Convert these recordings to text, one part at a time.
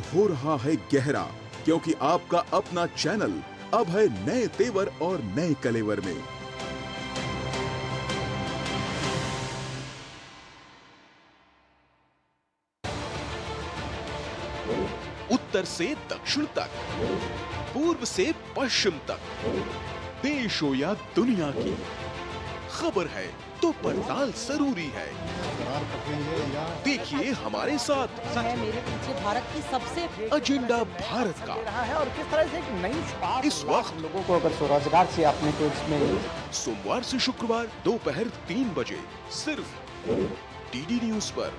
हो रहा है गहरा, क्योंकि आपका अपना चैनल अब है नए तेवर और नए कलेवर में। उत्तर से दक्षिण तक, पूर्व से पश्चिम तक, देश हो या दुनिया की खबर है तो पड़ताल जरूरी है। देखिए हमारे साथ मेरे पीछे भारत की सबसे एजेंडा भारत का है और किस तरह से एक नई शुरुआत इस वक्त लोगों को अगर स्वरोजगार से आपने तो इसमें सोमवार से शुक्रवार दोपहर 3 बजे सिर्फ डीडी न्यूज पर।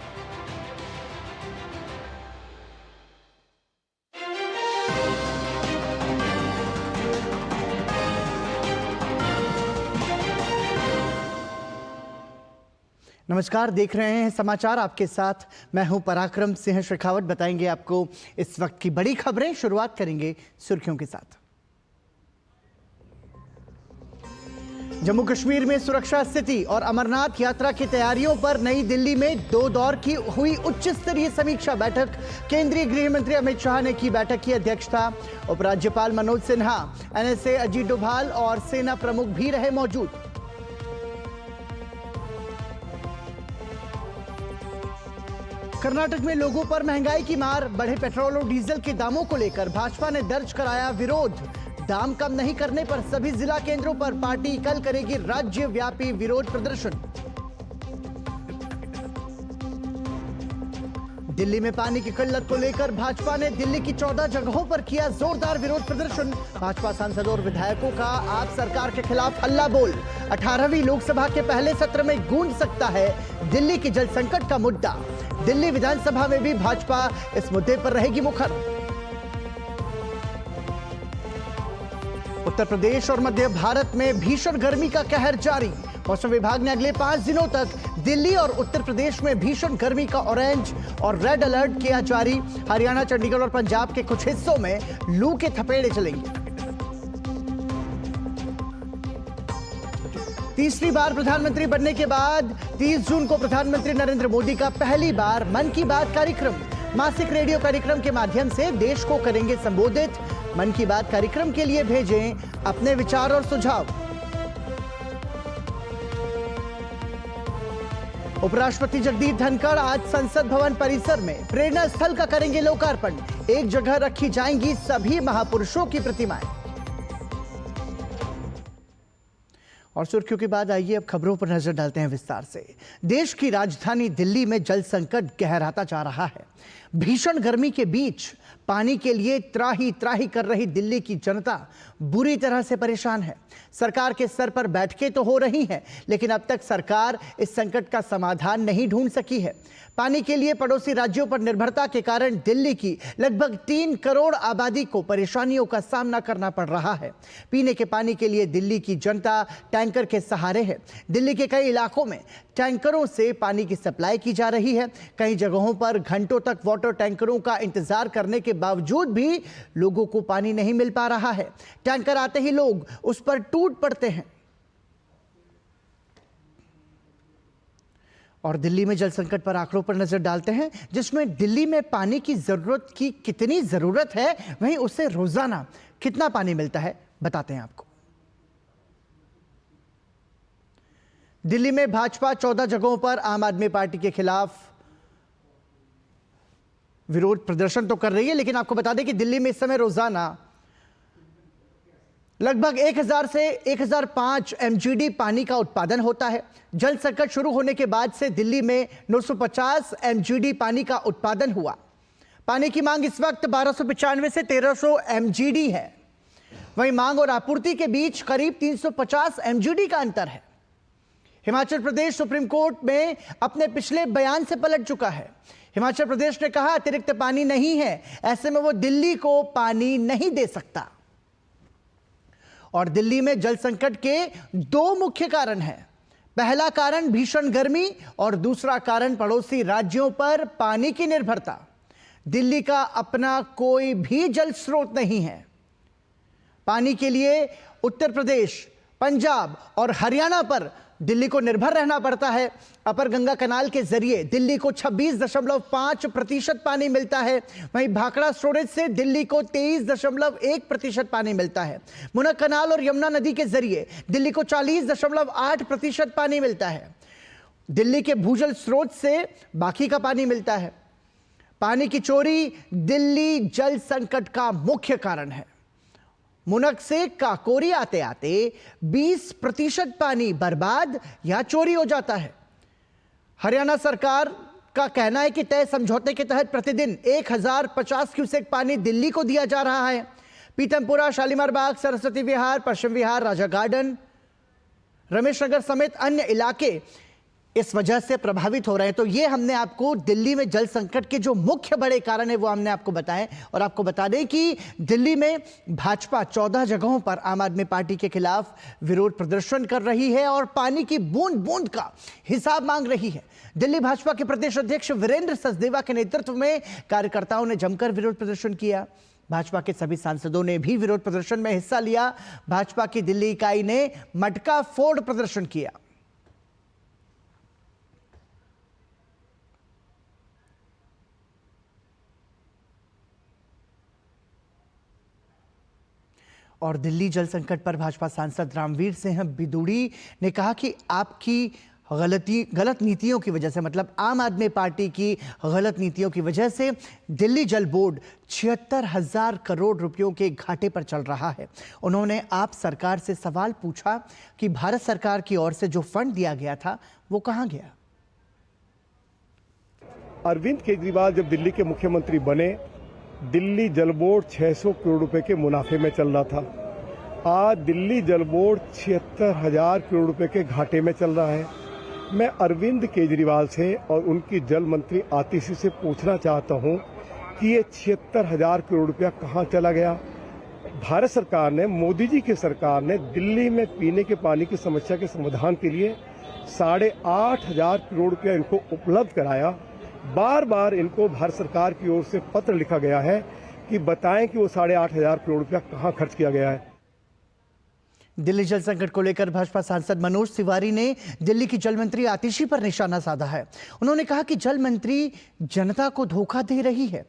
नमस्कार, देख रहे हैं समाचार, आपके साथ मैं हूं पराक्रम सिंह शेखावत। बताएंगे आपको इस वक्त की बड़ी खबरें। शुरुआत करेंगे सुर्खियों के साथ। जम्मू कश्मीर में सुरक्षा स्थिति और अमरनाथ यात्रा की तैयारियों पर नई दिल्ली में 2 दौर की हुई उच्च स्तरीय समीक्षा बैठक। केंद्रीय गृह मंत्री अमित शाह ने की बैठक की अध्यक्षता। उपराज्यपाल मनोज सिन्हा, एनएसए अजीत डोभाल और सेना प्रमुख भी रहे मौजूद। कर्नाटक में लोगों पर महंगाई की मार, बढ़े पेट्रोल और डीजल के दामों को लेकर भाजपा ने दर्ज कराया विरोध। दाम कम नहीं करने पर सभी जिला केंद्रों पर पार्टी कल करेगी राज्यव्यापी विरोध प्रदर्शन। दिल्ली में पानी की किल्लत को लेकर भाजपा ने दिल्ली की 14 जगहों पर किया जोरदार विरोध प्रदर्शन। भाजपा सांसदों और विधायकों का आप सरकार के खिलाफ हल्ला बोल। 18वीं लोकसभा के पहले सत्र में गूंज सकता है दिल्ली की जल संकट का मुद्दा। दिल्ली विधानसभा में भी भाजपा इस मुद्दे पर रहेगी मुखर। उत्तर प्रदेश और मध्य भारत में भीषण गर्मी का कहर जारी। मौसम विभाग ने अगले 5 दिनों तक दिल्ली और उत्तर प्रदेश में भीषण गर्मी का ऑरेंज और रेड अलर्ट किया जारी। हरियाणा, चंडीगढ़ और पंजाब के कुछ हिस्सों में लू के थपेड़े चलेंगे। तीसरी बार प्रधानमंत्री बनने के बाद 30 जून को प्रधानमंत्री नरेंद्र मोदी का पहली बार मन की बात कार्यक्रम, मासिक रेडियो कार्यक्रम के माध्यम से देश को करेंगे संबोधित। मन की बात कार्यक्रम के लिए भेजें अपने विचार और सुझाव। उपराष्ट्रपति जगदीप धनखड़ आज संसद भवन परिसर में प्रेरणा स्थल का करेंगे लोकार्पण। एक जगह रखी जाएंगी सभी महापुरुषों की प्रतिमाएं। और सुर्खियों के बाद आइए अब खबरों पर नजर डालते हैं विस्तार से। देश की राजधानी दिल्ली में जल संकट गहराता जा रहा है। भीषण गर्मी के बीच पानी के लिए त्राही त्राही कर रही दिल्ली की जनता बुरी तरह से परेशान है। सरकार के स्तर पर बैठकें तो हो रही हैं, लेकिन अब तक सरकार इस संकट का समाधान नहीं ढूंढ सकी है। पानी के लिए पड़ोसी राज्यों पर निर्भरता के कारण दिल्ली की लगभग 3 करोड़ आबादी को परेशानियों का सामना करना पड़ रहा है। पीने के पानी के लिए दिल्ली की जनता टैंकर के सहारे है। दिल्ली के कई इलाकों में टैंकरों से पानी की सप्लाई की जा रही है। कई जगहों पर घंटों तक वाटर टैंकरों का इंतजार करने के बावजूद भी लोगों को पानी नहीं मिल पा रहा है। टैंकर आते ही लोग उस पर टूट पड़ते हैं। और दिल्ली में जल संकट पर आंकड़ों पर नजर डालते हैं, जिसमें दिल्ली में पानी की जरूरत की कितनी जरूरत है, वहीं उससे रोजाना कितना पानी मिलता है, बताते हैं आपको। दिल्ली में भाजपा 14 जगहों पर आम आदमी पार्टी के खिलाफ विरोध प्रदर्शन तो कर रही है, लेकिन आपको बता दें कि दिल्ली में इस समय रोजाना लगभग 1000 से 1005 एमजीडी पानी का उत्पादन होता है। जल संकट शुरू होने के बाद से दिल्ली में 950 एमजीडी पानी का उत्पादन हुआ। पानी की मांग इस वक्त 1295 से 1300 एमजीडी है। वहीं मांग और आपूर्ति के बीच करीब 350 एमजीडी का अंतर है। हिमाचल प्रदेश सुप्रीम कोर्ट में अपने पिछले बयान से पलट चुका है। हिमाचल प्रदेश ने कहा अतिरिक्त पानी नहीं है, ऐसे में वो दिल्ली को पानी नहीं दे सकता। और दिल्ली में जल संकट के 2 मुख्य कारण हैं। पहला कारण भीषण गर्मी और दूसरा कारण पड़ोसी राज्यों पर पानी की निर्भरता। दिल्ली का अपना कोई भी जल स्रोत नहीं है। पानी के लिए उत्तर प्रदेश, पंजाब और हरियाणा पर दिल्ली को निर्भर रहना पड़ता है। अपर गंगा कनाल के जरिए दिल्ली को 26.5% पानी मिलता है। वहीं भाखड़ा स्टोरेज से दिल्ली को 23.1% पानी मिलता है। मुनक कनाल और यमुना नदी के जरिए दिल्ली को 40.8% पानी मिलता है। दिल्ली के भूजल स्रोत से बाकी का पानी मिलता है। पानी की चोरी दिल्ली जल संकट का मुख्य कारण है। मुनक से काकोरी आते आते 20% पानी बर्बाद या चोरी हो जाता है। हरियाणा सरकार का कहना है कि तय समझौते के तहत प्रतिदिन 1050 क्यूसेक पानी दिल्ली को दिया जा रहा है। पीतमपुरा, शालीमार बाग, सरस्वती विहार, पश्चिम विहार, राजा गार्डन, रमेश नगर समेत अन्य इलाके इस वजह से प्रभावित हो रहे हैं। तो ये हमने आपको दिल्ली में जल संकट के जो मुख्य बड़े कारण है वो हमने आपको बताएं। और आपको बता दें कि दिल्ली में भाजपा 14 जगहों पर आम आदमी पार्टी के खिलाफ विरोध प्रदर्शन कर रही है और पानी की बूंद बूंद का हिसाब मांग रही है। दिल्ली भाजपा के प्रदेश अध्यक्ष वीरेंद्र सचदेवा के नेतृत्व में कार्यकर्ताओं ने जमकर विरोध प्रदर्शन किया। भाजपा के सभी सांसदों ने भी विरोध प्रदर्शन में हिस्सा लिया। भाजपा की दिल्ली इकाई ने मटका फोड़ प्रदर्शन किया। और दिल्ली जल संकट पर भाजपा सांसद रामवीर सिंह बिदुड़ी ने कहा कि आपकी गलत नीतियों की वजह से, मतलब आम आदमी पार्टी की गलत नीतियों की वजह से दिल्ली जल बोर्ड 76,000 करोड़ रुपयों के घाटे पर चल रहा है। उन्होंने आप सरकार से सवाल पूछा कि भारत सरकार की ओर से जो फंड दिया गया था वो कहां गया। अरविंद केजरीवाल जब दिल्ली के मुख्यमंत्री बने, दिल्ली जल बोर्ड 600 करोड़ रुपए के मुनाफे में चल रहा था। आज दिल्ली जल बोर्ड 76,000 करोड़ रुपए के घाटे में चल रहा है। मैं अरविंद केजरीवाल से और उनकी जल मंत्री आतिशी से पूछना चाहता हूं कि ये 76,000 करोड़ रुपया कहां चला गया। भारत सरकार ने, मोदी जी की सरकार ने दिल्ली में पीने के पानी की समस्या के समाधान के लिए 8,500 करोड़ रुपया इनको उपलब्ध कराया। बार बार इनको भारत सरकार की ओर से पत्र लिखा गया है कि बताएं कि वो 8,500 करोड़ रुपया कहां खर्च किया गया है। दिल्ली जल संकट को लेकर भाजपा सांसद मनोज तिवारी ने दिल्ली की जल मंत्री आतिशी पर निशाना साधा है। उन्होंने कहा कि जल मंत्री जनता को धोखा दे रही है।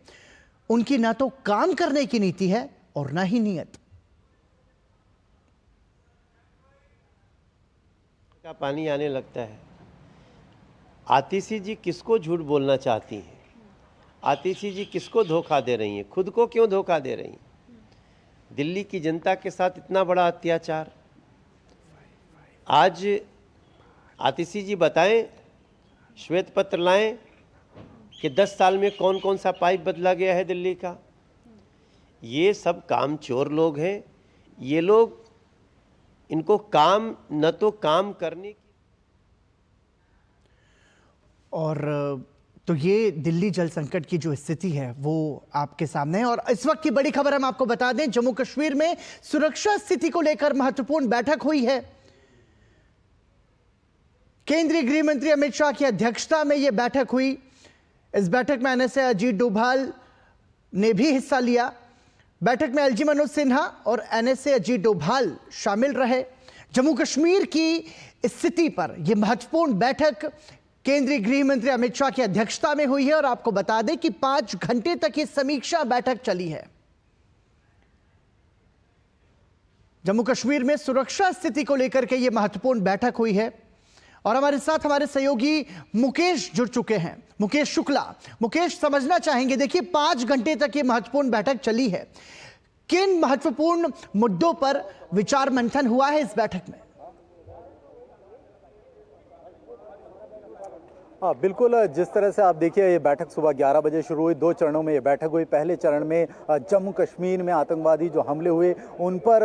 उनकी ना तो काम करने की नीति है और ना ही नीयत। का पानी आने लगता है। आतिशी जी किसको झूठ बोलना चाहती हैं? आतिशी जी किसको धोखा दे रही हैं? खुद को क्यों धोखा दे रही हैं? दिल्ली की जनता के साथ इतना बड़ा अत्याचार। आज आतिशी जी बताएं, श्वेत पत्र लाएं कि 10 साल में कौन कौन सा पाइप बदला गया है दिल्ली का। ये सब कामचोर लोग हैं। ये लोग, इनको काम न तो काम करने की। और तो ये दिल्ली जल संकट की जो स्थिति है वो आपके सामने है। और इस वक्त की बड़ी खबर हम आपको बता दें, जम्मू कश्मीर में सुरक्षा स्थिति को लेकर महत्वपूर्ण बैठक हुई है। केंद्रीय गृह मंत्री अमित शाह की अध्यक्षता में यह बैठक हुई। इस बैठक में एनएसए अजीत डोभाल ने भी हिस्सा लिया। बैठक में एलजी मनोज सिन्हा और एनएसए अजीत डोभाल शामिल रहे। जम्मू कश्मीर की स्थिति पर यह महत्वपूर्ण बैठक केंद्रीय गृह मंत्री अमित शाह की अध्यक्षता में हुई है। और आपको बता दें कि 5 घंटे तक ये समीक्षा बैठक चली है। जम्मू कश्मीर में सुरक्षा स्थिति को लेकर के यह महत्वपूर्ण बैठक हुई है। और हमारे साथ हमारे सहयोगी मुकेश जुड़ चुके हैं, मुकेश शुक्ला। मुकेश, समझना चाहेंगे, देखिए 5 घंटे तक ये महत्वपूर्ण बैठक चली है। किन महत्वपूर्ण मुद्दों पर विचार मंथन हुआ है इस बैठक में? हाँ बिल्कुल, जिस तरह से आप देखिए ये बैठक सुबह 11 बजे शुरू हुई। 2 चरणों में ये बैठक हुई। पहले चरण में जम्मू कश्मीर में आतंकवादी जो हमले हुए उन पर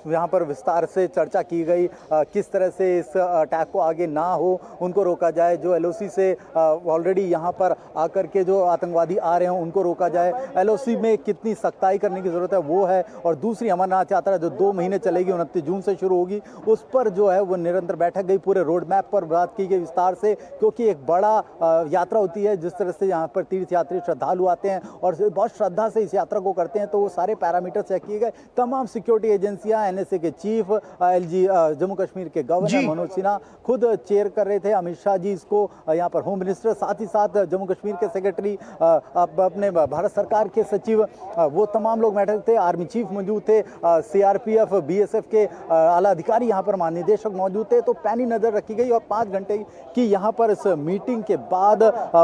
यहाँ पर विस्तार से चर्चा की गई। किस तरह से इस अटैक को आगे ना हो, उनको रोका जाए। जो एलओसी से ऑलरेडी यहाँ पर आकर के जो आतंकवादी आ रहे हैं उनको रोका जाए। एलओसी में कितनी सख्ताई करने की ज़रूरत है वो है। और दूसरी अमरनाथ यात्रा जो 2 महीने चलेगी, 29 जून से शुरू होगी, उस पर जो है वो निरंतर बैठक गई। पूरे रोड मैप पर बात की गई विस्तार से, क्योंकि एक बड़ा यात्रा होती है। जिस तरह से यहाँ पर तीर्थ यात्री श्रद्धालु आते हैं और बहुत श्रद्धा से इस यात्रा को करते हैं, तो वो सारे पैरामीटर चेक किए गए। तमाम सिक्योरिटी एजेंसियां, एनएसए के चीफ, एलजी जम्मू कश्मीर के गवर्नर मनोज सिन्हा खुद चेयर कर रहे थे, अमित शाह जी इसको यहाँ पर होम मिनिस्टर, साथ ही साथ जम्मू कश्मीर के सेक्रेटरी, अपने भारत सरकार के सचिव, वो तमाम लोग बैठे थे। आर्मी चीफ मौजूद थे, सीआरपीएफ, बीएसएफ के आला अधिकारी यहाँ पर महानिदेशक मौजूद थे। तो पैनी नजर रखी गई और 5 घंटे की यहाँ पर इस मीटिंग के बाद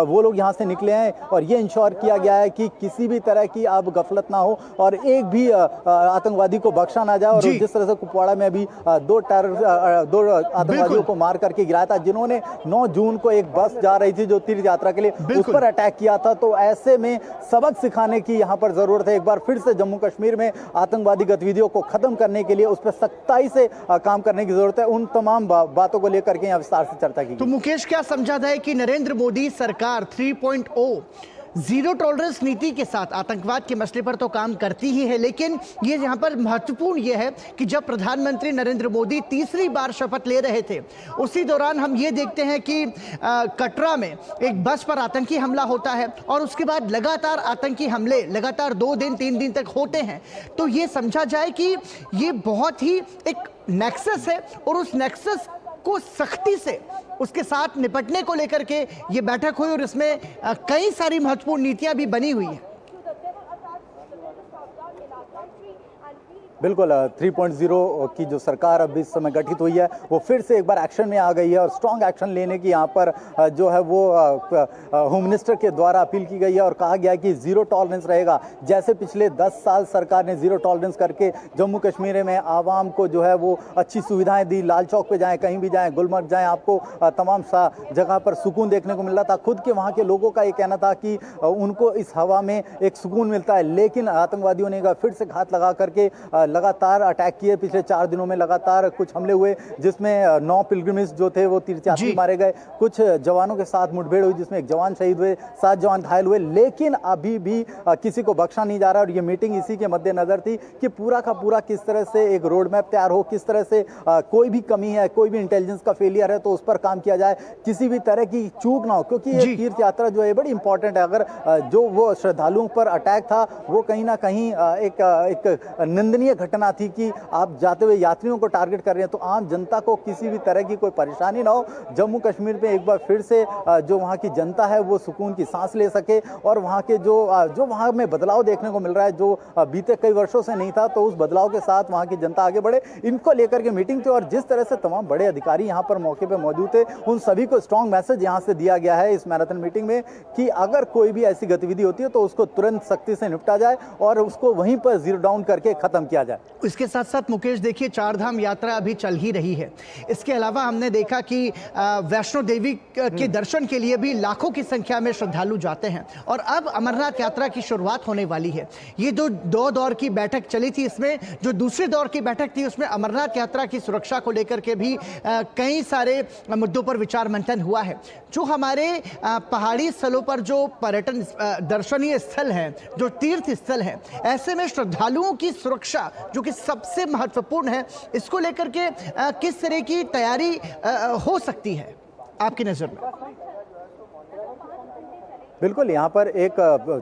वो लोग यहाँ से निकले हैं और ये इंश्योर किया गया है कि किसी भी तरह की अब गफलत ना हो और एक भी आतंकवादी को बख्शा ना जाए। और जिस तरह से कुपवाड़ा में अभी 2 आतंकवादियों को मार करके गिराया था, जिन्होंने 9 जून को एक बस जा रही थी जो तीर्थ यात्रा के लिए, उस पर अटैक किया था। तो ऐसे में सबक सिखाने की यहाँ पर जरूरत है। एक बार फिर से जम्मू कश्मीर में आतंकवादी गतिविधियों को खत्म करने के लिए उस पर सख्ताई से काम करने की जरूरत है। उन तमाम बातों को लेकर के यहाँ विस्तार से चर्चा की। तो मुकेश, क्या समझा जाए कि नरेंद्र मोदी सरकार 3.0 जीरो टॉलरेंस नीति के साथ आतंकवाद के मसले पर तो काम करती ही है, लेकिन ये यहाँ पर महत्वपूर्ण ये है कि जब प्रधानमंत्री नरेंद्र मोदी तीसरी बार शपथ ले रहे थे, उसी दौरान हम ये देखते हैं कि कटरा में एक बस पर आतंकी हमला होता है और उसके बाद लगातार आतंकी हमले लगातार 2 दिन 3 दिन तक होते हैं। तो ये समझा जाए कि ये बहुत ही एक नेक्सस है और उस नेक्सस को सख्ती से उसके साथ निपटने को लेकर के ये बैठक हुई और इसमें कई सारी महत्वपूर्ण नीतियां भी बनी हुई हैं। बिल्कुल 3.0 की जो सरकार अब इस समय गठित हुई है वो फिर से एक बार एक्शन में आ गई है और स्ट्रॉन्ग एक्शन लेने की यहाँ पर जो है वो होम मिनिस्टर के द्वारा अपील की गई है और कहा गया है कि जीरो टॉलरेंस रहेगा। जैसे पिछले 10 साल सरकार ने जीरो टॉलरेंस करके जम्मू कश्मीर में आवाम को जो है वो अच्छी सुविधाएं दी, लाल चौक पे जाएं, कहीं भी जाएं, गुलमर्ग जाएं, आपको तमाम जगह पर सुकून देखने को मिल रहा था। खुद के वहाँ के लोगों का ये कहना था कि उनको इस हवा में एक सुकून मिलता है, लेकिन आतंकवादियों ने फिर से घात लगा करके लगातार अटैक किए। पिछले 4 दिनों में लगातार कुछ हमले हुए जिसमें 9 पिलग्रिम्स जो थे वो तीर्थयात्री मारे गए, कुछ जवानों के साथ मुठभेड़ हुई जिसमें 1 जवान शहीद हुए, 7 जवान घायल हुए, लेकिन अभी भी किसी को बख्शा नहीं जा रहा। और ये मीटिंग इसी के मद्देनजर थी कि पूरा का पूरा किस तरह से एक रोड मैप तैयार हो, किस तरह से कोई भी कमी है, कोई भी इंटेलिजेंस का फेलियर है तो उस पर काम किया जाए, किसी भी तरह की चूक ना हो, क्योंकि ये तीर्थ यात्रा जो है बड़ी इंपॉर्टेंट है। अगर जो वो श्रद्धालुओं पर अटैक था वो कहीं ना कहीं एक निंदनीय घटना थी कि आप जाते हुए यात्रियों को टारगेट कर रहे हैं, तो आम जनता को किसी भी तरह की कोई परेशानी ना हो। जम्मू कश्मीर में एक बार फिर से जो वहाँ की जनता है वो सुकून की सांस ले सके और वहाँ के जो वहाँ में बदलाव देखने को मिल रहा है जो बीते कई वर्षों से नहीं था, तो उस बदलाव के साथ वहाँ की जनता आगे बढ़े, इनको लेकर के मीटिंग थी। और जिस तरह से तमाम बड़े अधिकारी यहाँ पर मौके पर मौजूद थे, उन सभी को स्ट्रॉन्ग मैसेज यहाँ से दिया गया है इस मैराथन मीटिंग में कि अगर कोई भी ऐसी गतिविधि होती है तो उसको तुरंत सख्ती से निपटा जाए और उसको वहीं पर जीरो डाउन करके खत्म किया जाए। इसके साथ साथ मुकेश देखिए, 4 धाम यात्रा अभी चल ही रही है। इसके अलावा हमने देखा कि वैष्णो देवी के दर्शन के लिए भी लाखों की संख्या में श्रद्धालु जाते हैं और अब अमरनाथ यात्रा की शुरुआत होने वाली है। ये जो 2 दौर की बैठक चली थी, इसमें जो दूसरे दौर की बैठक थी उसमें अमरनाथ यात्रा की सुरक्षा को लेकर के भी कई सारे मुद्दों पर विचार मंथन हुआ है। जो हमारे पहाड़ी स्थलों पर जो पर्यटन दर्शनीय स्थल हैं, जो तीर्थ स्थल हैं, ऐसे में श्रद्धालुओं की सुरक्षा जो कि सबसे महत्वपूर्ण है, इसको लेकर के किस तरह की तैयारी हो सकती है आपकी नजर में? बिल्कुल, यहाँ पर एक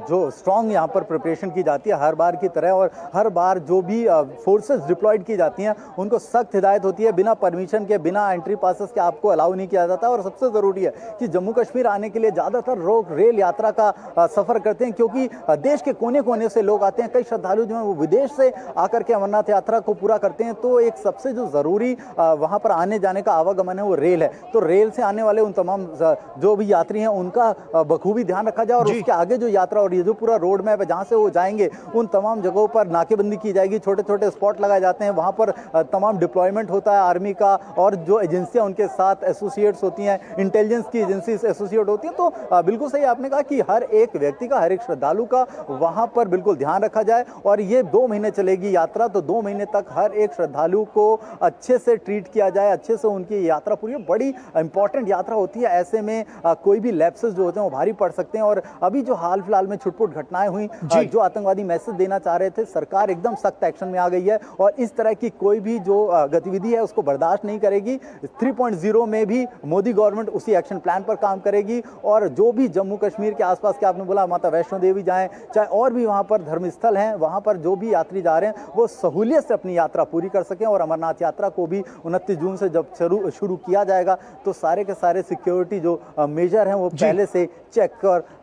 जो स्ट्रॉन्ग यहाँ पर प्रिपरेशन की जाती है हर बार की तरह, और हर बार जो भी फोर्सेस डिप्लॉयड की जाती हैं उनको सख्त हिदायत होती है, बिना परमिशन के, बिना एंट्री पासेस के आपको अलाउ नहीं किया जाता। और सबसे ज़रूरी है कि जम्मू कश्मीर आने के लिए ज़्यादातर लोग रेल यात्रा का सफ़र करते हैं, क्योंकि देश के कोने कोने से लोग आते हैं। कई श्रद्धालु जो हैं वो विदेश से आकर के अमरनाथ यात्रा को पूरा करते हैं, तो एक सबसे जो ज़रूरी वहाँ पर आने जाने का आवागमन है वो रेल है। तो रेल से आने वाले उन तमाम जो भी यात्री हैं उनका बखूबी ध्यान रखा जाए और उसके आगे जो यात्रा और ये जो पूरा रोड मैप है जहां से वो जाएंगे उन तमाम जगहों पर नाकेबंदी की जाएगी, छोटे छोटे स्पॉट लगाए जाते हैं, वहां पर तमाम डिप्लॉयमेंट होता है आर्मी का, और जो एजेंसियां उनके साथ एसोसिएट्स होती हैं, इंटेलिजेंस की एजेंसी एसोसिएट होती हैं। तो बिल्कुल सही आपने कहा कि हर एक व्यक्ति का, हर एक श्रद्धालु का वहां पर बिल्कुल ध्यान रखा जाए। और ये 2 महीने चलेगी यात्रा, तो 2 महीने तक हर एक श्रद्धालु को अच्छे से ट्रीट किया जाए, अच्छे से उनकी यात्रा पूरी, बड़ी इंपॉर्टेंट यात्रा होती है। ऐसे में कोई भी लैप्सेस जो होते हैं वो भारी पड़ सकते हैं। सकते हैं। और अभी जो हाल फिलहाल में छुटपुट घटनाएं हुई, जो आतंकवादी मैसेज देना चाह रहे थे, सरकार एकदम सख्त एक्शन में आ गई है और इस तरह की कोई भी जो गतिविधि है उसको बर्दाश्त नहीं करेगी। 3.0 में भी मोदी गवर्नमेंट उसी एक्शन प्लान पर काम करेगी और जो भी जम्मू कश्मीर के आसपास के, आपने बोला माता वैष्णो देवी जाएं, चाहे और भी वहां पर धर्मस्थल हैं, वहां पर जो भी यात्री जा रहे हैं वो सहूलियत से अपनी यात्रा पूरी कर सकें। और अमरनाथ यात्रा को भी 29 जून से जब शुरू किया जाएगा तो सारे के सारे सिक्योरिटी जो मेजर हैं वो पहले से चेक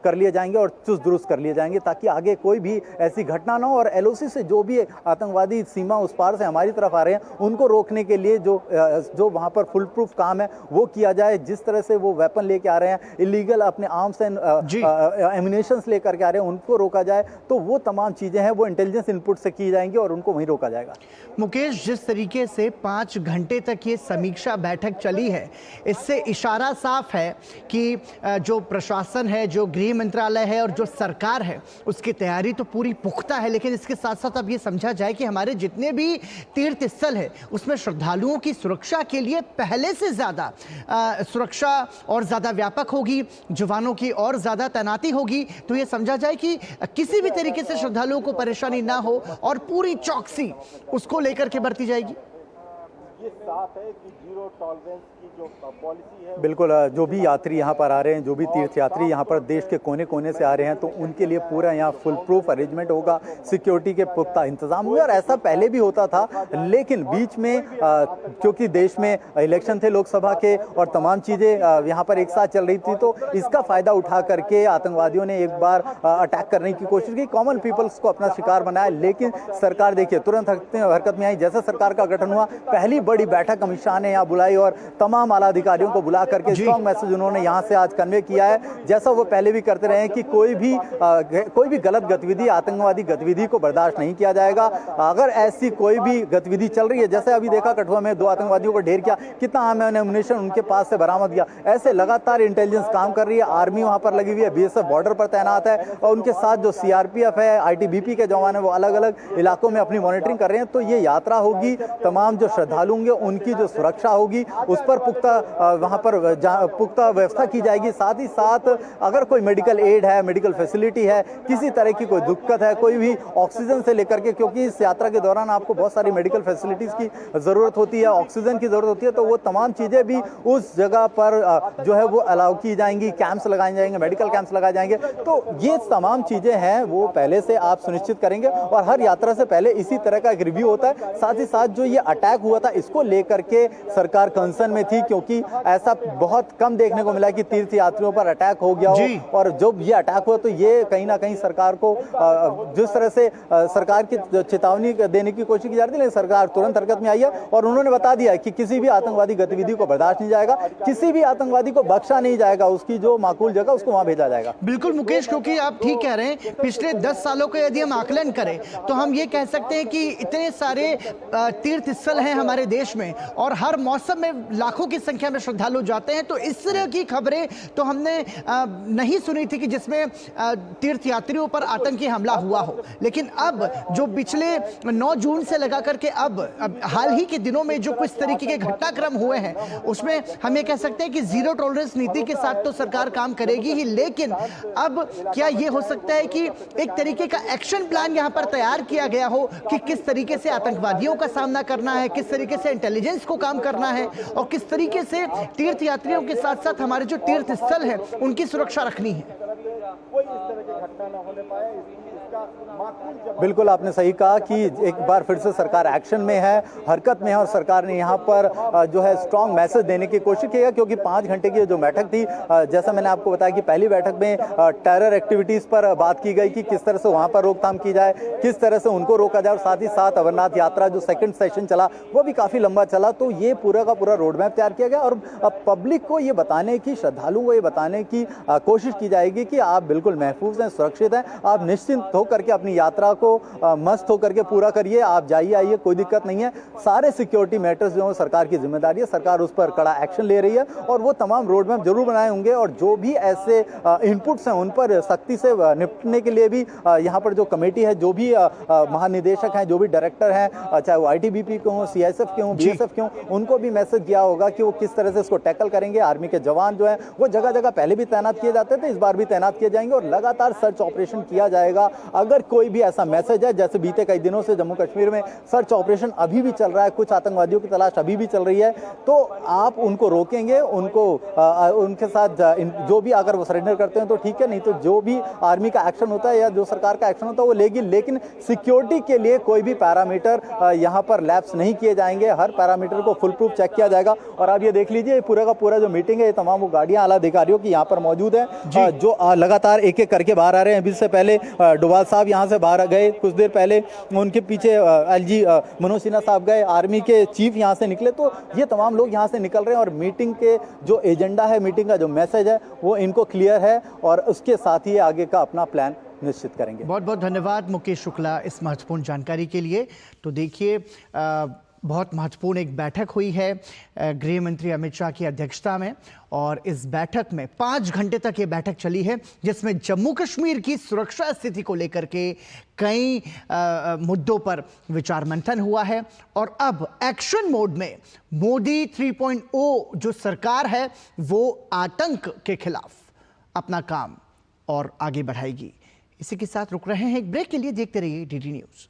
कर लिए जाएंगे और चुस्त दुरुस्त कर लिए जाएंगे ताकि आगे कोई भी ऐसी घटना ना हो। और एलओसी से जो भी आतंकवादी सीमा उस पार से हमारी तरफ आ रहे हैं उनको रोकने के लिए जो वहां पर फुल प्रूफ काम है वो किया जाए। जिस तरह से वो वेपन लेके आ रहे हैं, इलीगल अपने आर्म्स एंड एम्युनिशंस लेकर के आ रहे हैं, उनको रोका जाए। तो वो तमाम चीजें हैं वो इंटेलिजेंस इनपुट से की जाएंगी और उनको वहीं रोका जाएगा। मुकेश, जिस तरीके से 5 घंटे तक ये समीक्षा बैठक चली है, इससे इशारा साफ है कि जो प्रशासन है, जो गृह मंत्रालय है और जो सरकार है उसकी तैयारी तो पूरी पुख्ता है। लेकिन इसके साथ साथ अब ये समझा जाए कि हमारे जितने भी तीर्थ स्थल है उसमें श्रद्धालुओं की सुरक्षा के लिए पहले से ज्यादा सुरक्षा और ज्यादा व्यापक होगी, जवानों की और ज्यादा तैनाती होगी। तो ये समझा जाए कि किसी भी तरीके से श्रद्धालुओं को परेशानी ना हो और पूरी चौकसी उसको लेकर के बरती जाएगी। ये साफ है कि जीरो टॉलरेंस की जो पॉलिसी है, बिल्कुल। जो भी यात्री यहाँ पर आ रहे हैं, जो भी तीर्थ यात्री यहाँ पर देश के कोने कोने से आ रहे हैं, तो उनके लिए पूरा यहाँ फुल प्रूफ अरेंजमेंट होगा, सिक्योरिटी के पुख्ता इंतजाम होंगे। और ऐसा पहले भी होता था, लेकिन बीच में क्योंकि देश में इलेक्शन थे लोकसभा के और तमाम चीज़ें यहाँ पर एक साथ चल रही थी, तो इसका फायदा उठा करके आतंकवादियों ने एक बार अटैक करने की कोशिश की, कॉमन पीपल्स को अपना शिकार बनाया। लेकिन सरकार देखिए तुरंत हरकत में आई। जैसे सरकार का गठन हुआ, पहली बड़ी बैठक अमित शाह ने यहाँ बुलाई और तमाम आला अधिकारियों को बुला करके स्ट्रॉन्ग मैसेज उन्होंने यहाँ से आज कन्वे किया है, जैसा वो पहले भी करते रहे हैं कि कोई भी गलत गतिविधि, आतंकवादी गतिविधि को बर्दाश्त नहीं किया जाएगा। अगर ऐसी कोई भी गतिविधि चल रही है, जैसे अभी देखा कठुआ में 2 आतंकवादियों को ढेर किया, कितना एम्युनिशन उनके पास से बरामद किया। ऐसे लगातार इंटेलिजेंस काम कर रही है, आर्मी वहां पर लगी हुई है, बीएसएफ बॉर्डर पर तैनात है और उनके साथ जो सीआरपीएफ है, आईटीबीपी के जवान है, वो अलग अलग इलाकों में अपनी मॉनिटरिंग कर रहे हैं। तो ये यात्रा होगी, तमाम जो श्रद्धालु होंगे उनकी जो सुरक्षा होगी उस पर वहां पर पुख्ता व्यवस्था की जाएगी। साथ ही साथ अगर कोई मेडिकल एड है, मेडिकल फैसिलिटी है, किसी तरह की कोई दिक्कत है, कोई भी ऑक्सीजन से लेकर के, क्योंकि इस यात्रा के दौरान आपको बहुत सारी मेडिकल फैसिलिटीज की जरूरत होती है, ऑक्सीजन की जरूरत होती है, तो वो तमाम चीजें भी उस जगह पर जो है वो अलाउ की जाएंगी, कैंप्स लगाए जाएंगे, मेडिकल कैंप्स लगाए जाएंगे। तो ये तमाम चीजें हैं वो पहले से आप सुनिश्चित करेंगे और हर यात्रा से पहले इसी तरह का एक रिव्यू होता है। साथ ही साथ जो ये अटैक हुआ था इसको लेकर के सरकार कंसर्न में थी, क्योंकि ऐसा बहुत कम देखने को मिला कि तीर्थ यात्रियों पर अटैक हो गया हो। और जब ये अटैक हुआ तो ये कहीं ना कहीं सरकार को जिस तरह से सरकार की चेतावनी देने की कोशिश की जा रही थी, लेकिन सरकार तुरंत हरकत में आई है और उन्होंने बता दिया कि किसी भी आतंकवादी गतिविधि को बर्दाश्त नहीं जाएगा, किसी भी आतंकवादी को बख्शा नहीं जाएगा, उसकी जो माकूल जगह उसको वहां भेजा जाएगा। बिल्कुल मुकेश, क्योंकि आप ठीक कह रहे हैं, पिछले 10 सालों का यदि हम आकलन करें तो हम ये कह सकते हैं कि इतने सारे तीर्थ स्थल हैं हमारे देश में और हर मौसम में लाखों की संख्या में श्रद्धालु जाते हैं। तो इस तरह की खबरें तो हमने नहीं सुनी थी कि जिसमें तीर्थ यात्रियों पर आतंकी हमला हुआ हो। लेकिन अब जो पिछले 9 जून से लगा करके अब हाल ही के दिनों में जो कुछ तरीके के घटनाक्रम हुए हैं उसमें हम ये कह सकते हैं कि जीरो टॉलरेंस नीति के साथ तो सरकार काम करेगी ही, लेकिन अब क्या ये हो सकता है कि एक तरीके का एक्शन प्लान यहाँ पर तैयार किया गया हो कि किस तरीके से आतंकवादियों का सामना करना है, किस तरीके से इंटेलिजेंस को काम करना है और किस तरीके से तीर्थ यात्रियों के साथ साथ हमारे जो तीर्थ स्थल है उनकी सुरक्षा रखनी है। कोई इस तरह की घटना ना होने पाए, इसका माकूल जवाब। बिल्कुल आपने सही कहा कि एक बार फिर से सरकार एक्शन में है, हरकत में है और सरकार ने यहाँ पर जो है स्ट्रॉन्ग मैसेज देने की कोशिश की है, क्योंकि 5 घंटे की जो बैठक थी, जैसा मैंने आपको बताया कि पहली बैठक में टेरर एक्टिविटीज पर बात की गई कि किस तरह से वहां पर रोकथाम की जाए, किस तरह से उनको रोका जाए और साथ ही साथ अमरनाथ यात्रा जो सेकंड सेशन चला वो भी काफी लंबा चला। तो ये पूरा का पूरा रोड मैप तैयार किया गया और पब्लिक को ये बताने की, श्रद्धालुओं को ये बताने की कोशिश की जाएगी कि आप बिल्कुल महफूज हैं, सुरक्षित हैं, आप निश्चिंत होकर के अपनी यात्रा को मस्त होकर के पूरा करिए। आप जाइए आइए, कोई दिक्कत नहीं है। सारे सिक्योरिटी मैटर्स जो है सरकार की जिम्मेदारी है, सरकार उस पर कड़ा एक्शन ले रही है और वो तमाम रोड मैप जरूर बनाए होंगे और जो भी ऐसे इनपुट्स हैं उन पर सख्ती से निपटने के लिए भी यहाँ पर जो कमेटी है, जो भी महानिदेशक हैं, जो भी डायरेक्टर हैं, चाहे वो ITBP के हों, CSF के हों, BSF के हों, उनको भी मैसेज दिया होगा कि वो किस तरह से इसको टैकल करेंगे। आर्मी के जवान जो है वो जगह जगह पहले भी तैनात किए जाते थे, इस बार भी तैनात किए जाएंगे और लगातार सर्च ऑपरेशन किया जाएगा। अगर कोई भी ऐसा मैसेज है, जैसे बीते कई दिनों से जम्मू कश्मीर में सर्च ऑपरेशन अभी भी चल रहा है, कुछ आतंकवादियों की तलाश अभी भी चल रही है, तो आप उनको रोकेंगे, उनको उनके साथ जो भी अगर वो सरेंडर करते हैं तो ठीक है, नहीं तो जो भी आर्मी का एक्शन होता है या जो सरकार का एक्शन होता है वो लेगी। लेकिन सिक्योरिटी के लिए कोई भी पैरामीटर यहाँ पर लैप्स नहीं किए जाएंगे, हर पैरामीटर को फुल प्रूफ चेक किया जाएगा। और आप ये देख लीजिए, पूरा का पूरा जो मीटिंग है, ये तमाम वो गाड़ियां आला अधिकारियों की यहाँ पर मौजूद है जो लगातार एक एक करके बाहर आ रहे हैं। अभी से पहले डोभाल साहब यहाँ से बाहर गए, कुछ देर पहले उनके पीछे LG मनोज सिन्हा साहब गए, आर्मी के चीफ यहाँ से निकले। तो ये तमाम लोग यहाँ से निकल रहे हैं और मीटिंग के जो एजेंडा है, मीटिंग का जो मैसेज है वो इनको क्लियर है और उसके साथ ही आगे का अपना प्लान निश्चित करेंगे। बहुत बहुत धन्यवाद मुकेश शुक्ला इस महत्वपूर्ण जानकारी के लिए। तो देखिए, बहुत महत्वपूर्ण एक बैठक हुई है गृह मंत्री अमित शाह की अध्यक्षता में और इस बैठक में 5 घंटे तक ये बैठक चली है, जिसमें जम्मू कश्मीर की सुरक्षा स्थिति को लेकर के कई मुद्दों पर विचार मंथन हुआ है। और अब एक्शन मोड में मोदी 3.0 जो सरकार है वो आतंक के खिलाफ अपना काम और आगे बढ़ाएगी। इसी के साथ रुक रहे हैं एक ब्रेक के लिए, देखते रहिए DD न्यूज।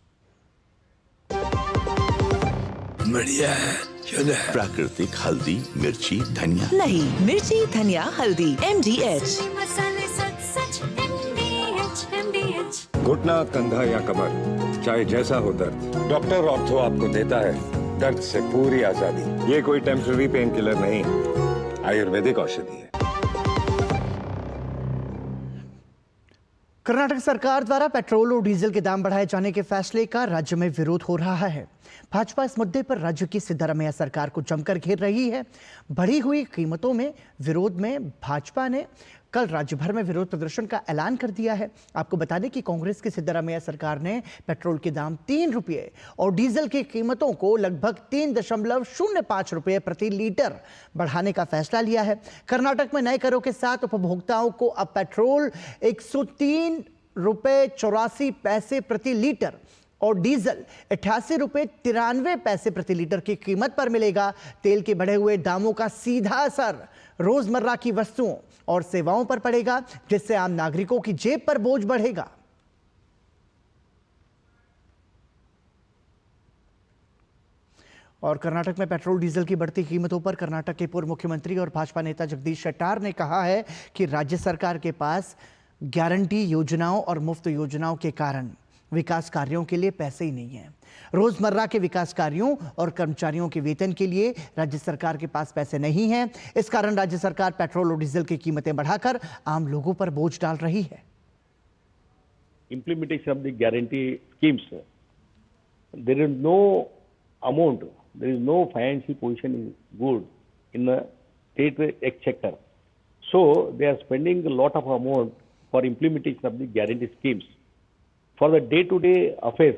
बढ़िया है, प्राकृतिक हल्दी, मिर्ची, धनिया नहीं, मिर्ची, धनिया, हल्दी, MDH। घुटना, कंधा या कमर, चाहे जैसा हो दर्द, डॉक्टर ऑर्थो आपको देता है दर्द से पूरी आजादी। ये कोई टेम्पररी पेन किलर नहीं, आयुर्वेदिक औषधि है। कर्नाटक सरकार द्वारा पेट्रोल और डीजल के दाम बढ़ाए जाने के फैसले का राज्य में विरोध हो रहा है। भाजपा इस मुद्दे पर राज्य की सिद्धारमैया सरकार को जमकर घेर रही है। बढ़ी हुई कीमतों में विरोध में भाजपा ने कल राज्य भर में विरोध प्रदर्शन का ऐलान कर दिया है। आपको बता दें कि कांग्रेस की सिद्धारमैया सरकार ने पेट्रोल के दाम 3 रुपये और डीजल की कीमतों को लगभग 3.05 रुपये प्रति लीटर बढ़ाने का फैसला लिया है। कर्नाटक में नए करों के साथ उपभोक्ताओं को अब पेट्रोल 103 रुपये 84 पैसे प्रति लीटर और डीजल 88 रुपये 93 पैसे प्रति लीटर की कीमत पर मिलेगा। तेल के बढ़े हुए दामों का सीधा असर रोजमर्रा की वस्तुओं और सेवाओं पर पड़ेगा, जिससे आम नागरिकों की जेब पर बोझ बढ़ेगा। और कर्नाटक में पेट्रोल डीजल की बढ़ती कीमतों पर कर्नाटक के पूर्व मुख्यमंत्री और भाजपा नेता जगदीश शेट्टार ने कहा है कि राज्य सरकार के पास गारंटी योजनाओं और मुफ्त योजनाओं के कारण विकास कार्यों के लिए पैसे ही नहीं है। रोजमर्रा के विकास कार्यों और कर्मचारियों के वेतन के लिए राज्य सरकार के पास पैसे नहीं हैं। इस कारण राज्य सरकार पेट्रोल और डीजल की कीमतें बढ़ाकर आम लोगों पर बोझ डाल रही है। Implementation of the guarantee schemes, there is no amount, there is no financial position is good in the state exchequer. So they are spending a lot of amount for implementation of the guarantee schemes. For the day-to-day affairs,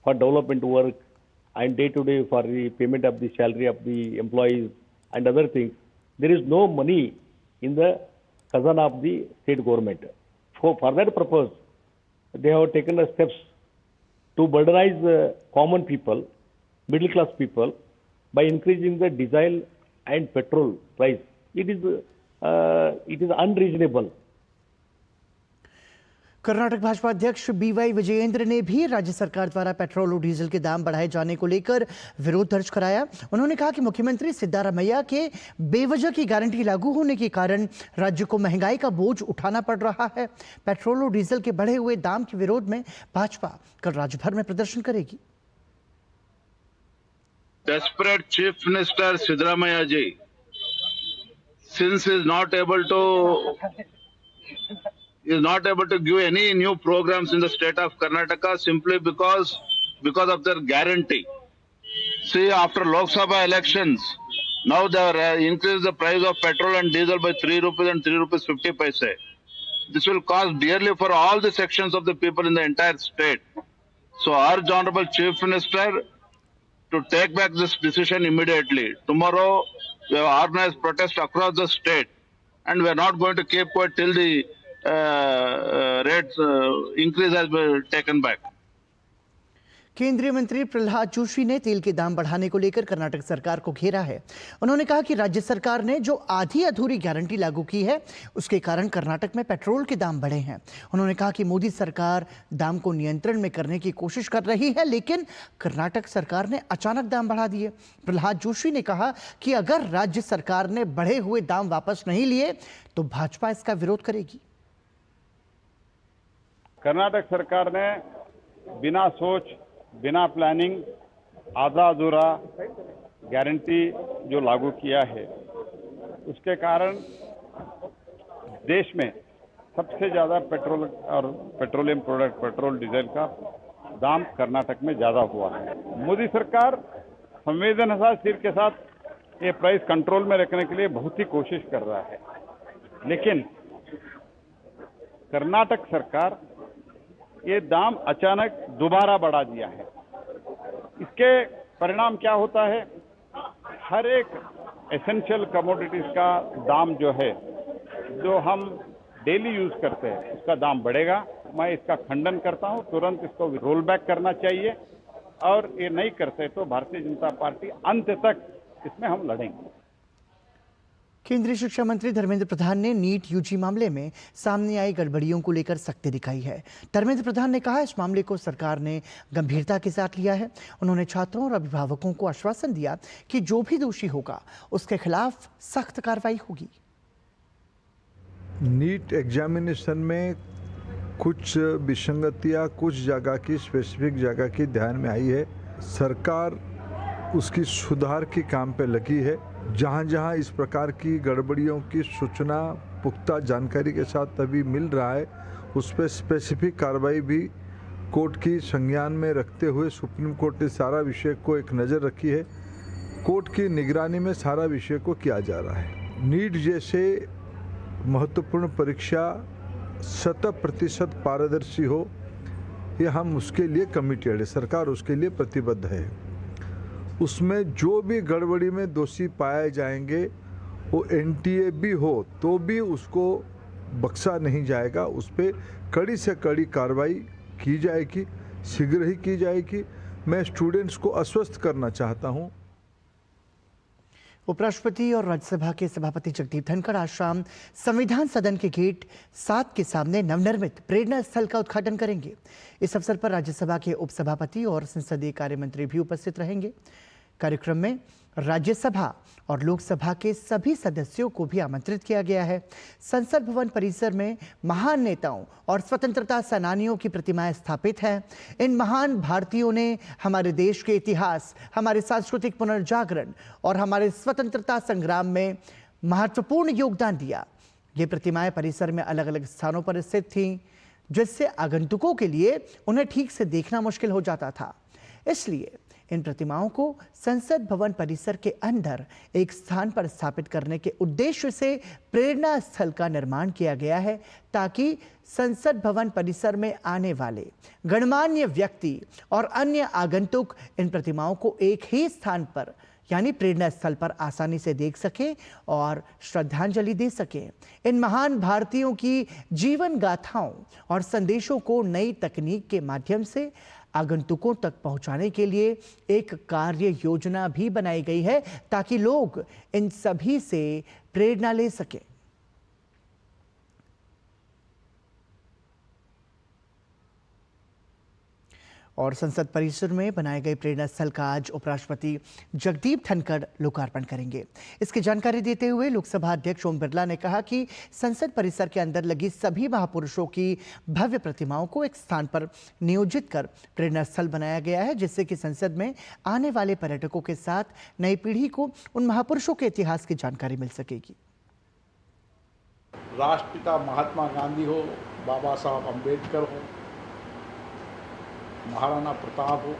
for development work and day-to-day for the payment of the salary of the employees and other things, there is no money in the khazana of the state government. For that purpose, they have taken the steps to burdenize the common people, middle class people, by increasing the diesel and petrol price. It is unreasonable. Karnataka Bhajpa अध्यक्ष BY Vijayendra ने भी राज्य सरकार द्वारा petrol और diesel के दाम बढ़ाए जाने को लेकर विरोध दर्ज कराया। उन्होंने कहा कि मुख्यमंत्री सिद्धारमैया के बेवजह की गारंटी लागू होने के कारण राज्य को महंगाई का बोझ उठाना पड़ रहा है। पेट्रोल और डीजल के बढ़े हुए दाम के विरोध में भाजपा कल राज्य भर में प्रदर्शन करेगी। Desperate Chief Minister Siddaramaiah ji, since he is not able to give any new programs in the state of Karnataka simply because of their guarantee. See, after Lok Sabha elections, now they have increased the price of petrol and diesel by 3 rupees and 3 rupees 50 paise. this will cost dearly for all the sections of the people in the entire state. So urge Honorable Chief Minister to take back this decision immediately. Tomorrow we have organized protest across the state, and we are not going to keep quiet till the rates increase has been taken back. केंद्रीय मंत्री प्रहलाद जोशी ने तेल के दाम बढ़ाने को लेकर कर्नाटक सरकार को घेरा है। उन्होंने कहा कि राज्य सरकार ने जो आधी अधूरी गारंटी लागू की है उसके कारण कर्नाटक में पेट्रोल के दाम बढ़े हैं। उन्होंने कहा कि मोदी सरकार दाम को नियंत्रण में करने की कोशिश कर रही है, लेकिन कर्नाटक सरकार ने अचानक दाम बढ़ा दिए। प्रहलाद जोशी ने कहा कि अगर राज्य सरकार ने बढ़े हुए दाम वापस नहीं लिए तो भाजपा इसका विरोध करेगी। कर्नाटक सरकार ने बिना सोच बिना प्लानिंग आधा अधूरा गारंटी जो लागू किया है, उसके कारण देश में सबसे ज़्यादा पेट्रोल और पेट्रोलियम प्रोडक्ट, पेट्रोल डीजल का दाम कर्नाटक में ज़्यादा हुआ है। मोदी सरकार संवेदनशील के साथ ये प्राइस कंट्रोल में रखने के लिए बहुत ही कोशिश कर रहा है, लेकिन कर्नाटक सरकार ये दाम अचानक दोबारा बढ़ा दिया है। इसके परिणाम क्या होता है? हर एक एसेंशियल कमोडिटीज का दाम जो है, जो हम डेली यूज करते हैं, उसका दाम बढ़ेगा। मैं इसका खंडन करता हूं। तुरंत इसको रोल बैक करना चाहिए, और ये नहीं करते तो भारतीय जनता पार्टी अंत तक इसमें हम लड़ेंगे। केंद्रीय शिक्षा मंत्री धर्मेंद्र प्रधान ने नीट यूजी मामले में सामने आई गड़बड़ियों को लेकर सख्ती दिखाई है। धर्मेंद्र प्रधान ने कहा इस मामले को सरकार ने गंभीरता के साथ लिया है। उन्होंने छात्रों और अभिभावकों को आश्वासन दिया कि जो भी दोषी होगा उसके खिलाफ सख्त कार्रवाई होगी। नीट एग्जामिनेशन में कुछ विसंगतियां कुछ जगह की, स्पेसिफिक जगह की ध्यान में आई है। सरकार उसकी सुधार के काम पे लगी है। जहां जहां इस प्रकार की गड़बड़ियों की सूचना पुख्ता जानकारी के साथ अभी मिल रहा है, उस पर स्पेसिफिक कार्रवाई भी कोर्ट की संज्ञान में रखते हुए सुप्रीम कोर्ट ने सारा विषय को एक नज़र रखी है। कोर्ट की निगरानी में सारा विषय को किया जा रहा है। नीट जैसे महत्वपूर्ण परीक्षा 100% पारदर्शी हो, ये हम उसके लिए कमिटेड है। सरकार उसके लिए प्रतिबद्ध है। उसमें जो भी गड़बड़ी में दोषी पाए जाएंगे, वो एनटीए भी हो तो भी उसको बख्शा नहीं जाएगा। उस पर कड़ी से कड़ी कार्रवाई की जाएगी, शीघ्र ही की जाएगी। मैं स्टूडेंट्स को आश्वस्त करना चाहता हूं। उपराष्ट्रपति और राज्यसभा के सभापति जगदीप धनखड़ आज शाम संविधान सदन के गेट 7 के सामने नवनिर्मित प्रेरणा स्थल का उद्घाटन करेंगे। इस अवसर पर राज्यसभा के उपसभापति और संसदीय कार्य मंत्री भी उपस्थित रहेंगे। कार्यक्रम में राज्यसभा और लोकसभा के सभी सदस्यों को भी आमंत्रित किया गया है। संसद भवन परिसर में महान नेताओं और स्वतंत्रता सेनानियों की प्रतिमाएं स्थापित हैं। इन महान भारतीयों ने हमारे देश के इतिहास, हमारे सांस्कृतिक पुनर्जागरण और हमारे स्वतंत्रता संग्राम में महत्वपूर्ण योगदान दिया। ये प्रतिमाएं परिसर में अलग अलग स्थानों पर स्थित थीं, जिससे आगंतुकों के लिए उन्हें ठीक से देखना मुश्किल हो जाता था। इसलिए इन प्रतिमाओं को संसद भवन परिसर के अंदर एक स्थान पर स्थापित करने के उद्देश्य से प्रेरणा स्थल का निर्माण किया गया है, ताकि संसद भवन परिसर में आने वाले गणमान्य व्यक्ति और अन्य आगंतुक इन प्रतिमाओं को एक ही स्थान पर यानी प्रेरणा स्थल पर आसानी से देख सकें और श्रद्धांजलि दे सकें। इन महान भारतीयों की जीवन गाथाओं और संदेशों को नई तकनीक के माध्यम से आगंतुकों तक पहुंचाने के लिए एक कार्य योजना भी बनाई गई है, ताकि लोग इन सभी से प्रेरणा ले सकें। और संसद परिसर में बनाए गए प्रेरणा स्थल का आज उपराष्ट्रपति जगदीप धनखड़ लोकार्पण करेंगे। इसकी जानकारी देते हुए लोकसभा अध्यक्ष ओम बिरला ने कहा कि संसद परिसर के अंदर लगी सभी महापुरुषों की भव्य प्रतिमाओं को एक स्थान पर नियोजित कर प्रेरणा स्थल बनाया गया है, जिससे कि संसद में आने वाले पर्यटकों के साथ नई पीढ़ी को उन महापुरुषों के इतिहास की जानकारी मिल सकेगी। राष्ट्रपिता महात्मा गांधी हो, बाबा साहब अम्बेडकर हो, महाराणा प्रताप हो,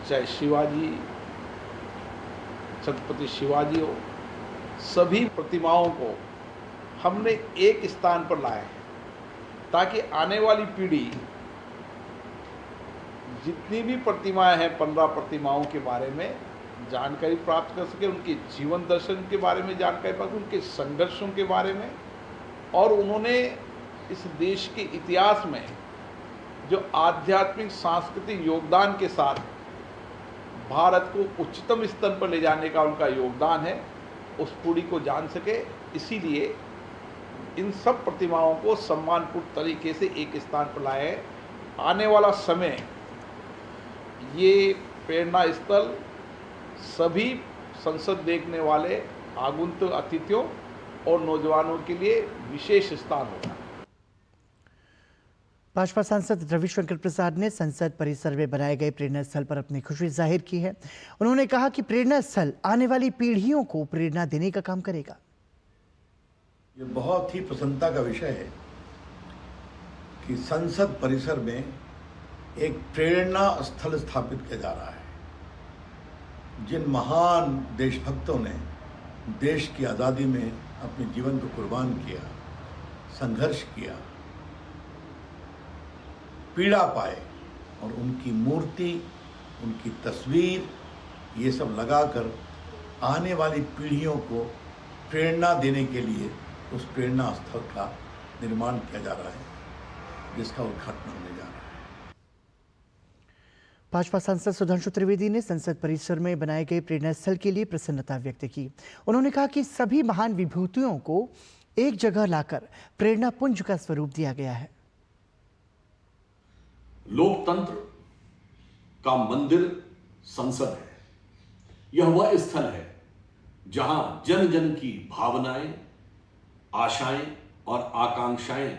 चाहे शिवाजी, छत्रपति शिवाजी हो, सभी प्रतिमाओं को हमने एक स्थान पर लाया है, ताकि आने वाली पीढ़ी जितनी भी प्रतिमाएं हैं 15 प्रतिमाओं के बारे में जानकारी प्राप्त कर सके, उनके जीवन दर्शन के बारे में जानकारी प्राप्त, उनके संघर्षों के बारे में, और उन्होंने इस देश के इतिहास में जो आध्यात्मिक सांस्कृतिक योगदान के साथ भारत को उच्चतम स्तर पर ले जाने का उनका योगदान है, उस पीढ़ी को जान सके। इसीलिए इन सब प्रतिमाओं को सम्मानपूर्ण तरीके से एक स्थान पर लाए हैं। आने वाला समय ये प्रेरणा स्थल सभी संसद देखने वाले आगंतुक अतिथियों और नौजवानों के लिए विशेष स्थान होगा। भाजपा सांसद रविशंकर प्रसाद ने संसद परिसर में बनाए गए प्रेरणा स्थल पर अपनी खुशी जाहिर की है। उन्होंने कहा कि प्रेरणा स्थल आने वाली पीढ़ियों को प्रेरणा देने का काम करेगा। ये बहुत ही प्रसन्नता का विषय है कि संसद परिसर में एक प्रेरणा स्थल स्थापित किया जा रहा है। जिन महान देशभक्तों ने देश की आज़ादी में अपने जीवन को कुर्बान किया, संघर्ष किया, पीड़ा पाए, और उनकी मूर्ति, उनकी तस्वीर, ये सब लगाकर आने वाली पीढ़ियों को प्रेरणा देने के लिए उस प्रेरणा स्थल का निर्माण किया जा रहा है, जिसका उद्घाटन होने जा रहा है। भाजपा सांसद सुधांशु त्रिवेदी ने संसद परिसर में बनाए गए प्रेरणा स्थल के लिए प्रसन्नता व्यक्त की। उन्होंने कहा कि सभी महान विभूतियों को एक जगह लाकर प्रेरणा पुंज का स्वरूप दिया गया है। लोकतंत्र का मंदिर संसद है। यह वह स्थल है जहां जन जन की भावनाएं, आशाएं और आकांक्षाएं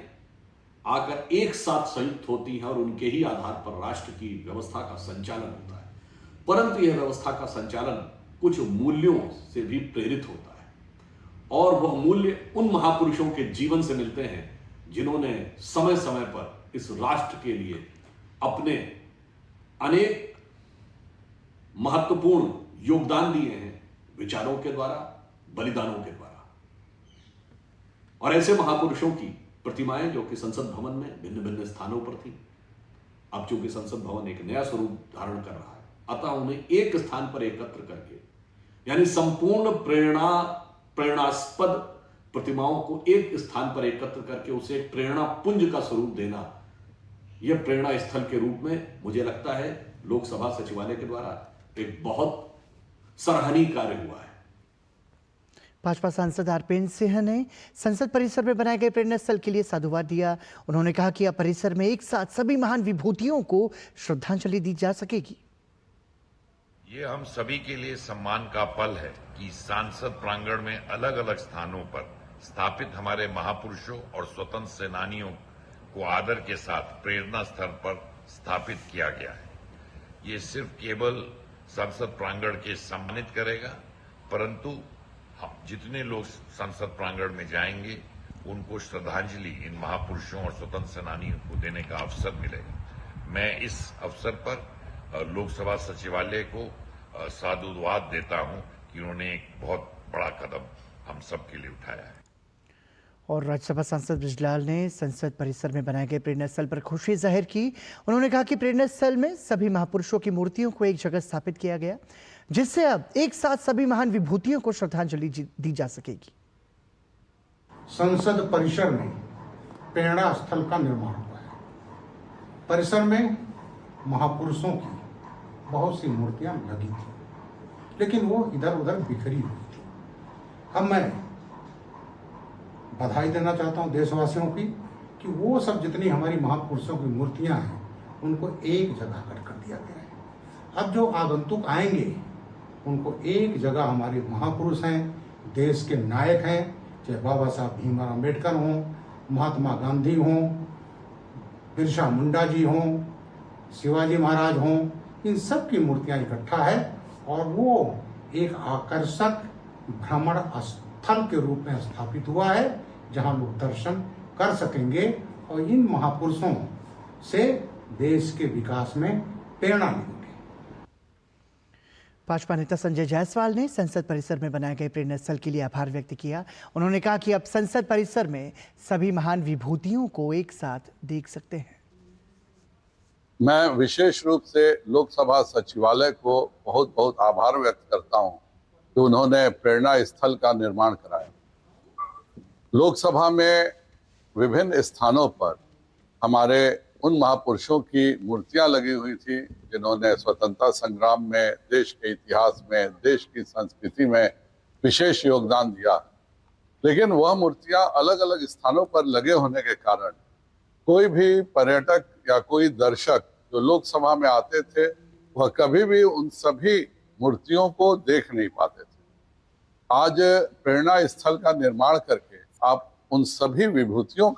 आकर एक साथ संयुक्त होती हैं और उनके ही आधार पर राष्ट्र की व्यवस्था का संचालन होता है। परंतु यह व्यवस्था का संचालन कुछ मूल्यों से भी प्रेरित होता है, और वह मूल्य उन महापुरुषों के जीवन से मिलते हैं जिन्होंने समय समय पर इस राष्ट्र के लिए अपने अनेक महत्वपूर्ण योगदान दिए हैं, विचारों के द्वारा, बलिदानों के द्वारा। और ऐसे महापुरुषों की प्रतिमाएं जो कि संसद भवन में भिन्न भिन्न स्थानों पर थी, अब चूंकि संसद भवन एक नया स्वरूप धारण कर रहा है, अतः उन्हें एक स्थान पर एकत्र करके, यानी संपूर्ण प्रेरणास्पद प्रतिमाओं को एक स्थान पर एकत्र करके उसे एक प्रेरणा पुंज का स्वरूप देना, यह प्रेरणा स्थल के रूप में मुझे लगता है लोकसभा सचिवालय के द्वारा एक बहुत सराहनीय कार्य हुआ है। भाजपा सांसद आरपीएन सिंह ने संसद परिसर में बनाए गए प्रेरणा स्थल के लिए साधुवाद दिया। उन्होंने कहा कि अब परिसर में एक साथ सभी महान विभूतियों को श्रद्धांजलि दी जा सकेगी। ये हम सभी के लिए सम्मान का पल है कि सांसद प्रांगण में अलग अलग स्थानों पर स्थापित हमारे महापुरुषों और स्वतंत्र सेनानियों को आदर के साथ प्रेरणा स्थल पर स्थापित किया गया है। ये सिर्फ केवल संसद प्रांगण के सम्मानित करेगा, परंतु हम जितने लोग संसद प्रांगण में जाएंगे उनको श्रद्धांजलि इन महापुरुषों और स्वतंत्र सेनानियों को देने का अवसर मिलेगा। मैं इस अवसर पर लोकसभा सचिवालय को साधुवाद देता हूं कि उन्होंने एक बहुत बड़ा कदम हम सब के लिए उठाया है। और राज्यसभा सांसद बृजलाल ने संसद परिसर में बनाए गए प्रेरणा स्थल पर खुशी जाहिर की। उन्होंने कहा कि प्रेरणा स्थल में सभी महापुरुषों की मूर्तियों को एक जगह स्थापित किया गया, जिससे अब एक साथ सभी महान विभूतियों को श्रद्धांजलि दी जा सकेगी। संसद परिसर में प्रेरणा स्थल का निर्माण हुआ है। परिसर में महापुरुषों की बहुत सी मूर्तियां लगी थी, लेकिन वो इधर उधर बिखरी हुई थी। अब मैं बधाई देना चाहता हूं देशवासियों की कि वो सब जितनी हमारी महापुरुषों की मूर्तियां हैं उनको एक जगह कर दिया गया है। अब जो आगंतुक आएंगे उनको एक जगह, हमारे महापुरुष हैं, देश के नायक हैं, चाहे बाबा साहब भीमराव अम्बेडकर हों, महात्मा गांधी हों, बिरसा मुंडा जी हों, शिवाजी महाराज हों, इन सब की मूर्तियां इकट्ठा है और वो एक आकर्षक भ्रमण स्थल के रूप में स्थापित हुआ है, जहां लोग दर्शन कर सकेंगे और इन महापुरुषों से देश के विकास में प्रेरणा लेंगे। भाजपा नेता संजय जायसवाल ने संसद परिसर में बनाए गए प्रेरणा स्थल के लिए आभार व्यक्त किया। उन्होंने कहा कि अब संसद परिसर में सभी महान विभूतियों को एक साथ देख सकते हैं। मैं विशेष रूप से लोकसभा सचिवालय को बहुत बहुत आभार व्यक्त करता हूं कि उन्होंने प्रेरणा स्थल का निर्माण कराया। लोकसभा में विभिन्न स्थानों पर हमारे उन महापुरुषों की मूर्तियां लगी हुई थी जिन्होंने स्वतंत्रता संग्राम में, देश के इतिहास में, देश की संस्कृति में विशेष योगदान दिया। लेकिन वह मूर्तियां अलग अलग स्थानों पर लगे होने के कारण कोई भी पर्यटक या कोई दर्शक जो लोकसभा में आते थे वह कभी भी उन सभी मूर्तियों को देख नहीं पाते थे। आज प्रेरणा स्थल का निर्माण करके आप उन सभी विभूतियों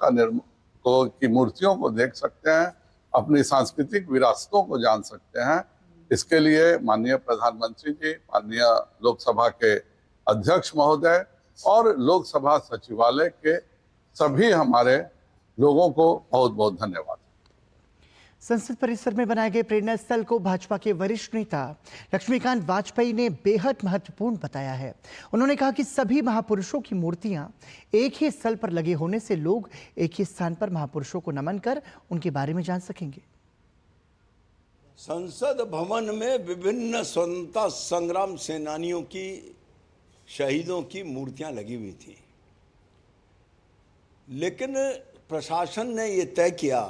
की मूर्तियों को देख सकते हैं, अपनी सांस्कृतिक विरासतों को जान सकते हैं। इसके लिए माननीय प्रधानमंत्री जी, माननीय लोकसभा के अध्यक्ष महोदय और लोकसभा सचिवालय के सभी हमारे लोगों को बहुत बहुत धन्यवाद। संसद परिसर में बनाए गए प्रेरणा स्थल को भाजपा के वरिष्ठ नेता लक्ष्मीकांत वाजपेयी ने बेहद महत्वपूर्ण बताया है। उन्होंने कहा कि सभी महापुरुषों की मूर्तियां एक ही स्थल पर लगे होने से लोग एक ही स्थान पर महापुरुषों को नमन कर उनके बारे में जान सकेंगे। संसद भवन में विभिन्न स्वतंत्रता संग्राम सेनानियों की, शहीदों की मूर्तियां लगी हुई थी, लेकिन प्रशासन ने यह तय किया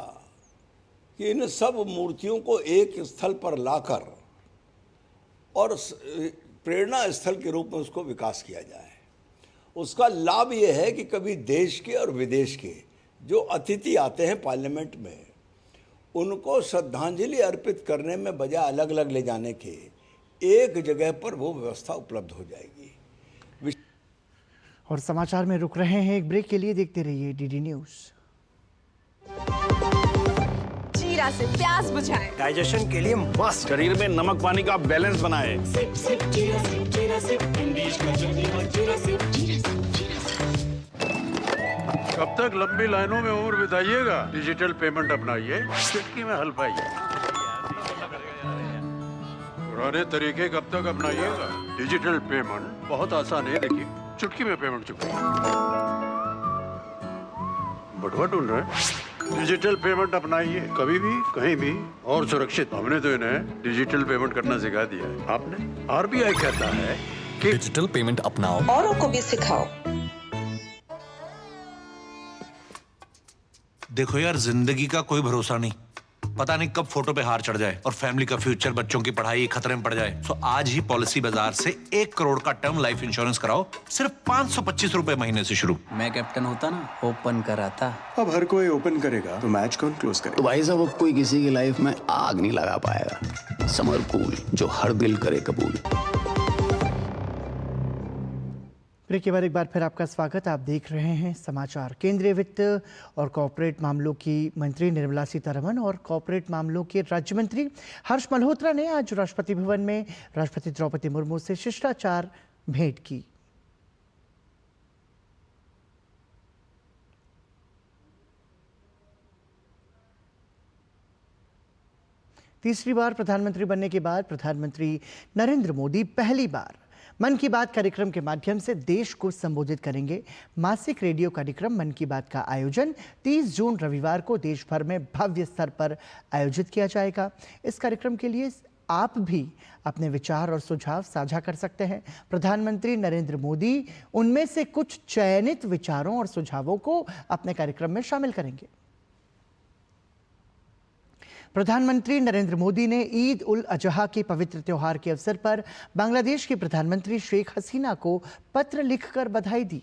कि इन सब मूर्तियों को एक स्थल पर लाकर और प्रेरणा स्थल के रूप में उसको विकास किया जाए। उसका लाभ ये है कि कभी देश के और विदेश के जो अतिथि आते हैं पार्लियामेंट में, उनको श्रद्धांजलि अर्पित करने में बजाय अलग अलग ले जाने के एक जगह पर वो व्यवस्था उपलब्ध हो जाएगी। और समाचार में रुक रहे हैं एक ब्रेक के लिए, देखते रहिए डीडी न्यूज। जीरा से प्यास बुझाएं, डाइजेशन के लिए मस्त, शरीर में नमक पानी का बैलेंस बनाए। सिप सिप जीरा सिप, जीरा सिप, इंडीज का जल्दी और जीरा सिप, जीरा सिप, जीरा सिप। कब तक लंबी लाइनों में उम्र बिताइएगा? डिजिटल पेमेंट अपनाइए, चुटकी में हल पाइए। पुराने तरीके कब तक अपनाइएगा? डिजिटल पेमेंट बहुत आसान है, देखिए चुटकी में पेमेंट चुकाइए। बटुआ ढूंढ रहे हैं? डिजिटल पेमेंट अपनाइए, कभी भी कहीं भी और सुरक्षित। हमने तो इन्हें डिजिटल पेमेंट करना सिखा दिया है। आपने? आरबीआई कहता है कि डिजिटल पेमेंट अपनाओ, औरों को भी सिखाओ। देखो यार, जिंदगी का कोई भरोसा नहीं, पता नहीं कब फोटो पे हार चढ़ जाए और फैमिली का फ्यूचर, बच्चों की पढ़ाई खतरे में पड़ जाए। तो आज ही पॉलिसी बाजार से 1 करोड़ का टर्म लाइफ इंश्योरेंस कराओ, सिर्फ 525 रुपए महीने से शुरू। मैं कैप्टन होता ना, ओपन कराता। अब हर कोई ओपन करेगा तो मैच कौन क्लोज करेगा? तो भाई साहब, अब कोई किसी की लाइफ में आग नहीं लगा पाएगा। समर कूल, जो हर दिल करे कबूल। ब्रेक के बाद एक बार फिर आपका स्वागत। आप देख रहे हैं समाचार। केंद्रीय वित्त और कॉर्पोरेट मामलों की मंत्री निर्मला सीतारमण और कॉर्पोरेट मामलों के राज्य मंत्री हर्ष मल्होत्रा ने आज राष्ट्रपति भवन में राष्ट्रपति द्रौपदी मुर्मू से शिष्टाचार भेंट की। तीसरी बार प्रधानमंत्री बनने के बाद प्रधानमंत्री नरेंद्र मोदी पहली बार मन की बात कार्यक्रम के माध्यम से देश को संबोधित करेंगे। मासिक रेडियो कार्यक्रम मन की बात का आयोजन 30 जून रविवार को देश भर में भव्य स्तर पर आयोजित किया जाएगा। इस कार्यक्रम के लिए आप भी अपने विचार और सुझाव साझा कर सकते हैं। प्रधानमंत्री नरेंद्र मोदी उनमें से कुछ चयनित विचारों और सुझावों को अपने कार्यक्रम में शामिल करेंगे। प्रधानमंत्री नरेंद्र मोदी ने ईद उल अजहा के पवित्र त्योहार के अवसर पर बांग्लादेश की प्रधानमंत्री शेख हसीना को पत्र लिखकर बधाई दी।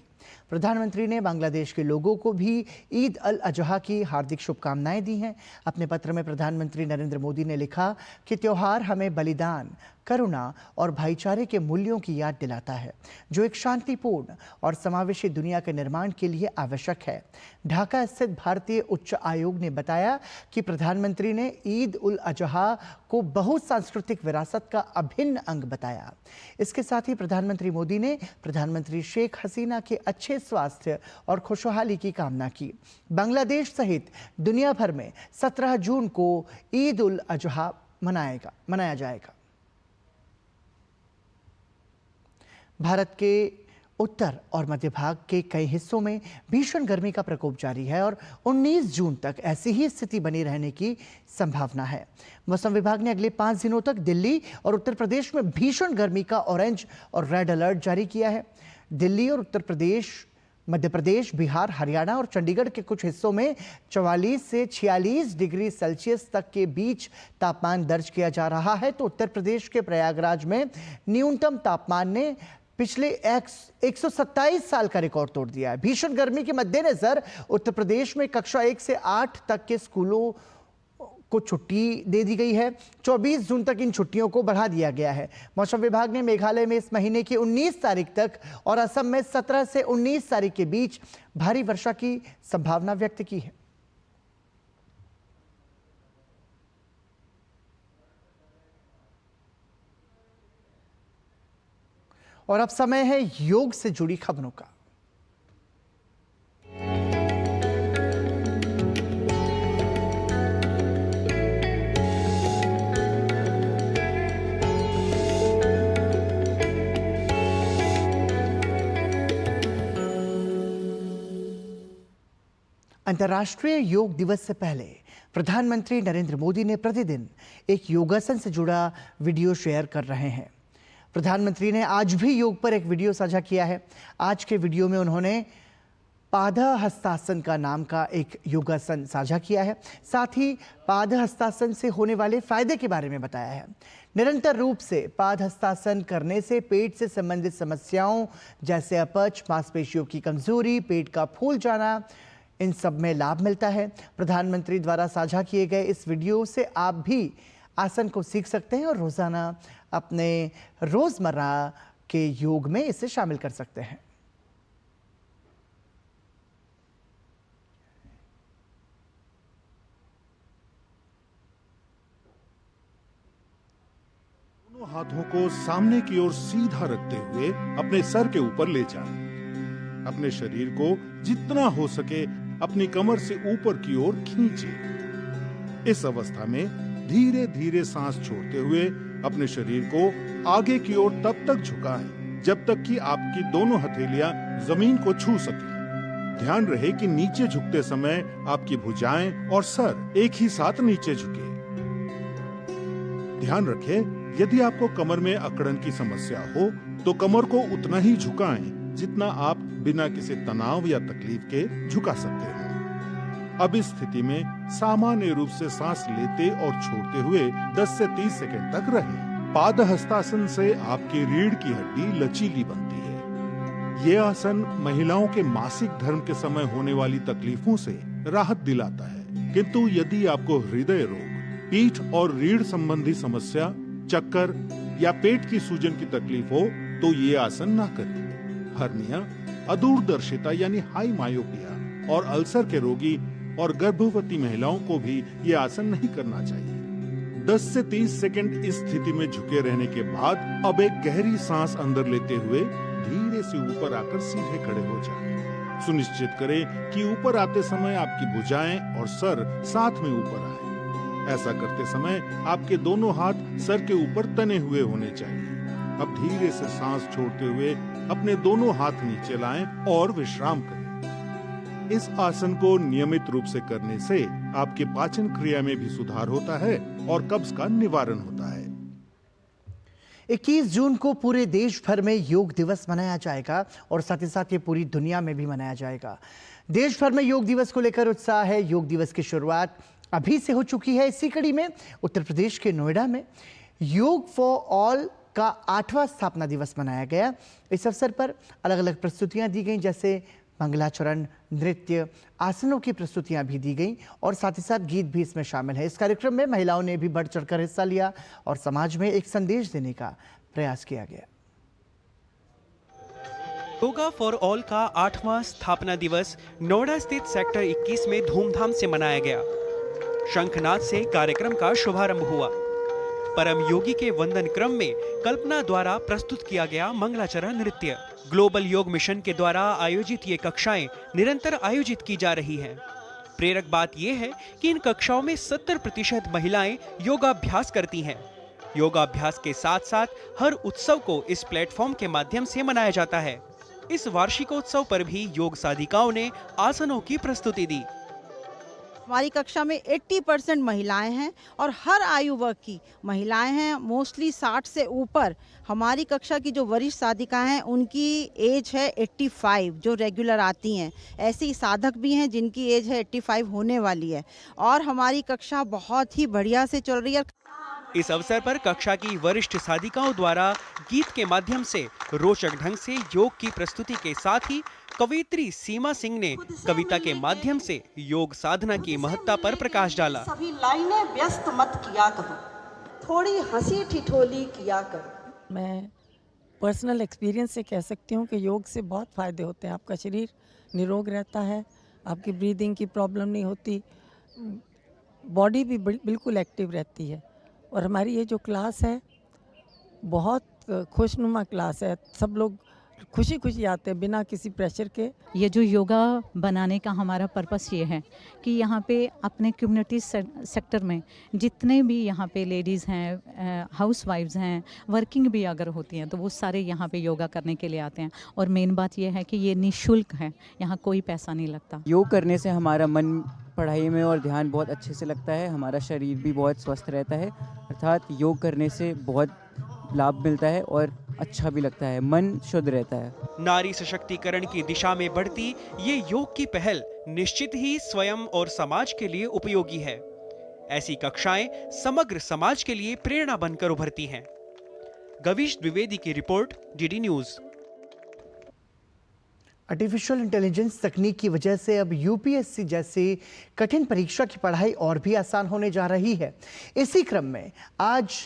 प्रधानमंत्री ने बांग्लादेश के लोगों को भी ईद उल अजहा की हार्दिक शुभकामनाएं दी हैं। अपने पत्र में प्रधानमंत्री नरेंद्र मोदी ने लिखा कि त्योहार हमें बलिदान, करुणा और भाईचारे के मूल्यों की याद दिलाता है, जो एक शांतिपूर्ण और समावेशी दुनिया के निर्माण के लिए आवश्यक है। ढाका स्थित भारतीय उच्च आयोग ने बताया कि प्रधानमंत्री ने ईद उल अजहा को बहुसांस्कृतिक विरासत का अभिन्न अंग बताया। इसके साथ ही प्रधानमंत्री मोदी ने प्रधानमंत्री शेख हसीना के अच्छे स्वास्थ्य और खुशहाली की कामना की। बांग्लादेश सहित दुनिया भर में 17 जून को ईद उल अजहा मनाया जाएगा। भारत के उत्तर और मध्य भाग के कई हिस्सों में भीषण गर्मी का प्रकोप जारी है और 19 जून तक ऐसी ही स्थिति बनी रहने की संभावना है। मौसम विभाग ने अगले 5 दिनों तक दिल्ली और उत्तर प्रदेश में भीषण गर्मी का ऑरेंज और रेड अलर्ट जारी किया है। दिल्ली और उत्तर प्रदेश, मध्य प्रदेश, बिहार, हरियाणा और चंडीगढ़ के कुछ हिस्सों में 44 से 46 डिग्री सेल्सियस तक के बीच तापमान दर्ज किया जा रहा है। तो उत्तर प्रदेश के प्रयागराज में न्यूनतम तापमान ने पिछले 127 साल का रिकॉर्ड तोड़ दिया है। भीषण गर्मी के मद्देनजर उत्तर प्रदेश में कक्षा 1 से 8 तक के स्कूलों को छुट्टी दे दी गई है। 24 जून तक इन छुट्टियों को बढ़ा दिया गया है। मौसम विभाग ने मेघालय में इस महीने की 19 तारीख तक और असम में 17 से 19 तारीख के बीच भारी वर्षा की संभावना व्यक्त की है। और अब समय है योग से जुड़ी खबरों का। अंतर्राष्ट्रीय योग दिवस से पहले प्रधानमंत्री नरेंद्र मोदी ने प्रतिदिन एक योगासन से जुड़ा वीडियो शेयर कर रहे हैं। प्रधानमंत्री ने आज भी योग पर एक वीडियो साझा किया है। आज के वीडियो में उन्होंने पादहस्तासन का नाम का एक योगासन साझा किया है। साथ ही पादहस्तासन से होने वाले फायदे के बारे में बताया है। निरंतर रूप से पादहस्तासन करने से पेट से संबंधित समस्याओं जैसे अपच, मांसपेशियों की कमजोरी, पेट का फूल जाना, इन सब में लाभ मिलता है। प्रधानमंत्री द्वारा साझा किए गए इस वीडियो से आप भी आसन को सीख सकते हैं और रोजाना अपने रोजमर्रा के योग में इसे शामिल कर सकते हैं। दोनों हाथों को सामने की ओर सीधा रखते हुए अपने सर के ऊपर ले जाएं। अपने शरीर को जितना हो सके अपनी कमर से ऊपर की ओर खींचें। इस अवस्था में धीरे धीरे सांस छोड़ते हुए अपने शरीर को आगे की ओर तब तक झुकाएं जब तक कि आपकी दोनों हथेलियां जमीन को छू सकें। ध्यान रहे कि नीचे झुकते समय आपकी भुजाएं और सर एक ही साथ नीचे झुके। ध्यान रखें, यदि आपको कमर में अकड़न की समस्या हो तो कमर को उतना ही झुकाएं जितना आप बिना किसी तनाव या तकलीफ के झुका सकते हैं। अब इस स्थिति में सामान्य रूप से सांस लेते और छोड़ते हुए 10 से 30 सेकंड तक रहें। पादहस्तासन से आपकी रीढ़ की हड्डी लचीली बनती है। ये आसन महिलाओं के मासिक धर्म के समय होने वाली तकलीफों से राहत दिलाता है। किंतु यदि आपको हृदय रोग, पीठ और रीढ़ संबंधी समस्या, चक्कर या पेट की सूजन की तकलीफ हो तो ये आसन ना करें। हर्निया, अदूरदर्शिता यानी हाई मायोपिया और अल्सर के रोगी और गर्भवती महिलाओं को भी ये आसन नहीं करना चाहिए। 10 से 30 सेकंड इस स्थिति में झुके रहने के बाद अब एक गहरी सांस अंदर लेते हुए धीरे से ऊपर आकर सीधे खड़े हो जाएं। सुनिश्चित करें कि ऊपर आते समय आपकी भुजाएं और सर साथ में ऊपर आए। ऐसा करते समय आपके दोनों हाथ सर के ऊपर तने हुए होने चाहिए। अब धीरे से सांस छोड़ते हुए अपने दोनों हाथ नीचे लाएं और विश्राम करें। इस आसन को नियमित रूप से करने से आपके पाचन क्रिया में भी सुधार होता है और कब्ज का निवारण होता है। 21 जून को पूरे देश भर में योग दिवस मनाया जाएगा और साथ ही साथ ये पूरी दुनिया में भी मनाया जाएगा। देश भर में योग दिवस को लेकर उत्साह है। योग दिवस की शुरुआत अभी से हो चुकी है। इसी कड़ी में उत्तर प्रदेश के नोएडा में योग फॉर ऑल का 8वां स्थापना दिवस मनाया गया। इस अवसर पर अलग अलग प्रस्तुतियां दी गईं, जैसे मंगलाचरण, नृत्य, आसनों की प्रस्तुतियां भी दी गईं और साथ ही साथ गीत भी इसमें शामिल है। इस कार्यक्रम में महिलाओं ने भी बढ़ चढ़कर हिस्सा लिया और समाज में एक संदेश देने का प्रयास किया गया। योगा फॉर ऑल का 8वां स्थापना दिवस नोएडा स्थित सेक्टर 21 में धूमधाम से मनाया गया। शंखनाद से कार्यक्रम का शुभारंभ हुआ। परम योगी के वंदन क्रम में कल्पना द्वारा प्रस्तुत किया गया मंगलाचरण नृत्य। ग्लोबल योग मिशन के द्वारा आयोजित ये कक्षाएं निरंतर आयोजित की जा रही हैं। प्रेरक बात यह है कि इन कक्षाओं में 70% महिलाएं योगाभ्यास करती हैं। योगाभ्यास के साथ साथ हर उत्सव को इस प्लेटफॉर्म के माध्यम से मनाया जाता है। इस वार्षिकोत्सव पर भी योग साधिकाओं ने आसनों की प्रस्तुति दी। हमारी कक्षा में 80% महिलाएं हैं और हर आयु वर्ग की महिलाएं हैं, मोस्टली 60 से ऊपर। हमारी कक्षा की जो वरिष्ठ साधिकाएं हैं उनकी एज है 85, जो रेगुलर आती हैं। ऐसे ही साधक भी हैं जिनकी एज है 85 होने वाली है और हमारी कक्षा बहुत ही बढ़िया से चल रही है। इस अवसर पर कक्षा की वरिष्ठ साधिकाओं द्वारा गीत के माध्यम से रोचक ढंग से योग की प्रस्तुति के साथ ही कवयित्री सीमा सिंह ने कविता के माध्यम से योग साधना की महत्ता पर प्रकाश डाला। सभी लाइनें व्यस्त मत किया करो, थोड़ी हंसी ठिठोली किया करो। मैं पर्सनल एक्सपीरियंस से कह सकती हूँ कि योग से बहुत फ़ायदे होते हैं। आपका शरीर निरोग रहता है, आपकी ब्रीदिंग की प्रॉब्लम नहीं होती, बॉडी भी बिल्कुल एक्टिव रहती है। और हमारी ये जो क्लास है बहुत खुशनुमा क्लास है। सब लोग खुशी खुशी आते हैं बिना किसी प्रेशर के। ये जो योगा बनाने का हमारा पर्पस ये है कि यहाँ पे अपने कम्युनिटी सेक्टर में जितने भी यहाँ पे लेडीज़ हैं, हाउस वाइफ्स हैं, वर्किंग भी अगर होती हैं तो वो सारे यहाँ पे योगा करने के लिए आते हैं। और मेन बात ये है कि ये निःशुल्क है, यहाँ कोई पैसा नहीं लगता। योग करने से हमारा मन पढ़ाई में और ध्यान बहुत अच्छे से लगता है, हमारा शरीर भी बहुत स्वस्थ रहता है। अर्थात योग करने से बहुत लाभ मिलता है और अच्छा भी लगता है, मन शुद्ध रहता है। नारी सशक्तिकरण की दिशा में बढ़ती ये योग की पहल निश्चित ही स्वयं और समाज के लिए उपयोगी है। ऐसी कक्षाएं समग्र समाज के लिए प्रेरणा बनकर उभरती हैं। गवीश द्विवेदी की report, DD news. Artificial intelligence तकनीक की वजह से अब यूपीएससी जैसी कठिन परीक्षा की पढ़ाई और भी आसान होने जा रही है। इसी क्रम में आज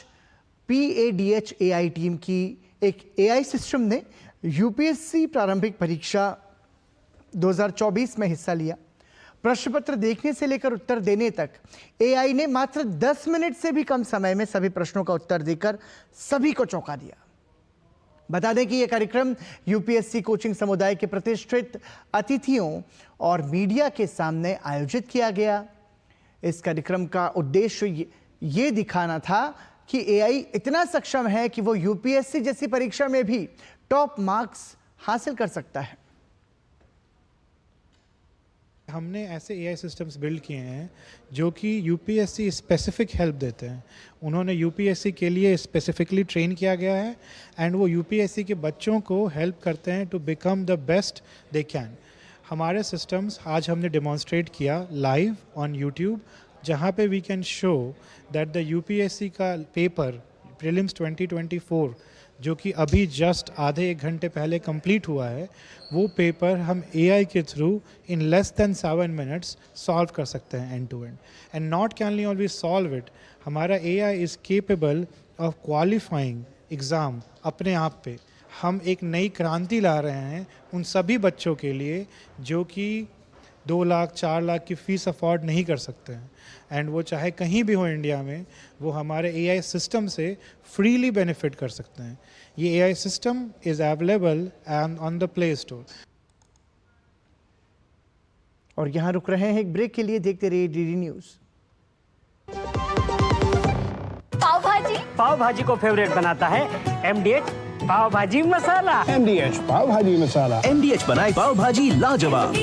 PADH AI टीम की एक AI सिस्टम ने यूपीएससी प्रारंभिक परीक्षा 2024 में हिस्सा लिया। प्रश्न पत्र देखने से लेकर उत्तर देने तक AI ने मात्र 10 मिनट से भी कम समय में सभी प्रश्नों का उत्तर देकर सभी को चौंका दिया। बता दें कि यह कार्यक्रम यूपीएससी कोचिंग समुदाय के प्रतिष्ठित अतिथियों और मीडिया के सामने आयोजित किया गया। इस कार्यक्रम का उद्देश्य ये दिखाना था कि AI इतना सक्षम है कि वो यूपीएससी जैसी परीक्षा में भी टॉप मार्क्स हासिल कर सकता है। हमने ऐसे AI सिस्टम्स बिल्ड किए हैं जो कि यूपीएससी स्पेसिफिक हेल्प देते हैं। उन्होंने यूपीएससी के लिए स्पेसिफिकली ट्रेन किया गया है एंड वो यूपीएससी के बच्चों को हेल्प करते हैं to become the best they can. हमारे सिस्टम्स आज हमने डेमोन्स्ट्रेट किया लाइव ऑन यूट्यूब, जहाँ पे we can show that the UPSC का पेपर प्रीलिम्स 2024 जो कि अभी जस्ट आधे एक घंटे पहले कंप्लीट हुआ है, वो पेपर हम AI के through in less than 7 minutes solve कर सकते हैं and to end. And not can only solve it, हमारा AI is capable of qualifying exam अपने आप पे। हम एक नई क्रांति ला रहे हैं उन सभी बच्चों के लिए जो कि 2 लाख 4 लाख की फ़ीस अफोर्ड नहीं कर सकते हैं एंड वो चाहे कहीं भी हो इंडिया में, वो हमारे AI सिस्टम से फ्रीली बेनिफिट कर सकते हैं। ये AI system is available on the play store. और यहाँ रुक रहे हैं एक ब्रेक के लिए, देखते रहिए डीडी न्यूज़। पाव भाजी को फेवरेट बनाता है MDH पाव भाजी मसाला। MDH पाव भाजी मसाला। MDH बनाए पाव भाजी लाजवाब।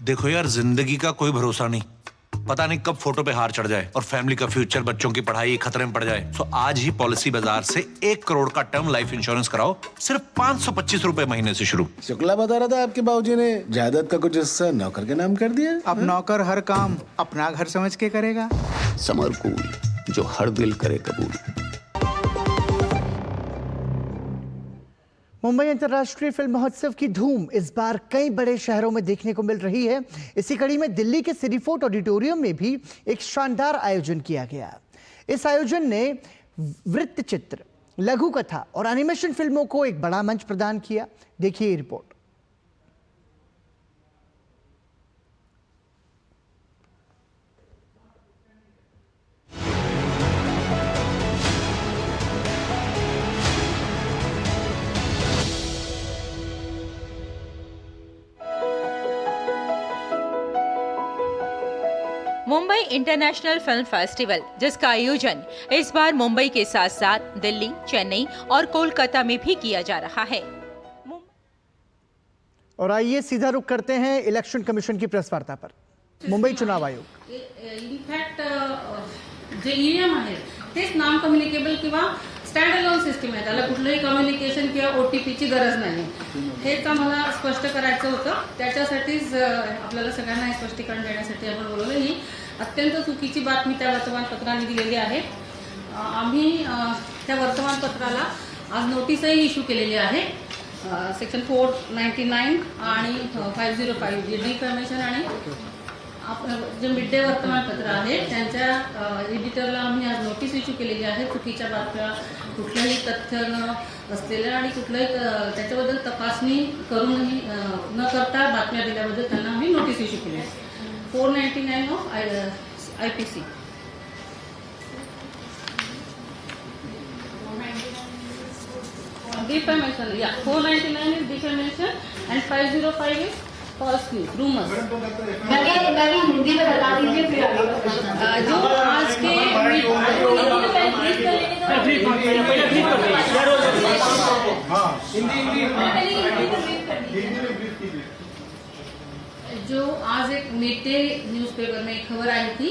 देखो यार, जिंदगी का कोई भरोसा नहीं, पता नहीं कब फोटो पे हार चढ़ जाए और फैमिली का फ्यूचर, बच्चों की पढ़ाई खतरे में पड़ जाए। तो आज ही पॉलिसी बाजार से 1 करोड़ का टर्म लाइफ इंश्योरेंस कराओ, सिर्फ 525 रुपए महीने से शुरू। शुक्ला बता रहा था आपके बाबूजी ने जायदाद का कुछ हिस्सा नौकर के नाम कर दिया। अब नौकर हर काम अपना घर समझ के करेगा। समर कूल, जो हर दिल करे कबूल। मुंबई अंतर्राष्ट्रीय फिल्म महोत्सव की धूम इस बार कई बड़े शहरों में देखने को मिल रही है। इसी कड़ी में दिल्ली के सिटी फोर्ट ऑडिटोरियम में भी एक शानदार आयोजन किया गया। इस आयोजन ने वृत्त चित्र, लघु कथा और एनिमेशन फिल्मों को एक बड़ा मंच प्रदान किया। देखिए report. Mumbai international film festival, जिसका आयोजन इस बार मुंबई के साथ साथ दिल्ली, चेन्नई और कोलकाता में भी किया जा रहा है। और आइए सीधा रुख करते हैं इलेक्शन कमीशन की प्रेस वार्ता पर। मुंबई चुनाव आयोग इनफॅक्ट जे ईव्हीएम आहे तेच नॉन कम्युनिकेबल किंवा स्टँड अलोन सिस्टीम आहे, त्याला कुठलंही कम्युनिकेशन किंवा OTPची गरज नाही, हेच आम्हाला स्पष्ट करायचं होतं। त्याच्यासाठीच आपल्याला सगळ्यांना हे स्पष्टीकरण देण्यासाठी आपण बोलवलं। ही अत्यंत चुकीची बातमी त्या वर्तमानपत्राने दिलेली आहे। आम्ही त्या वर्तमानपत्राला आज नोटीसही इश्यू केलेली आहे। सेक्शन 499 आणि 505 जे डिफॅमेशन आणि जे मिड डे वर्तमानपत्र आहे त्यांच्या एडिटरला आम्ही आज नोटीस इश्यू केलेली आहे। चुकीच्या बातम्या, कुठलंही तथ्य न असलेल्या आणि कुठलंही त्याच्याबद्दल तपासणी करूनही न करता बातम्या दिल्याबद्दल त्यांना आम्ही नोटीस इश्यू केली आहे। 499 of IPC। Defamation, yeah. 499 is defamation and 505 is false news, rumors. Hindi में बता दीजिए फिर जो आज के जो आज एक मिड डे न्यूज़पेपर में एक खबर आई थी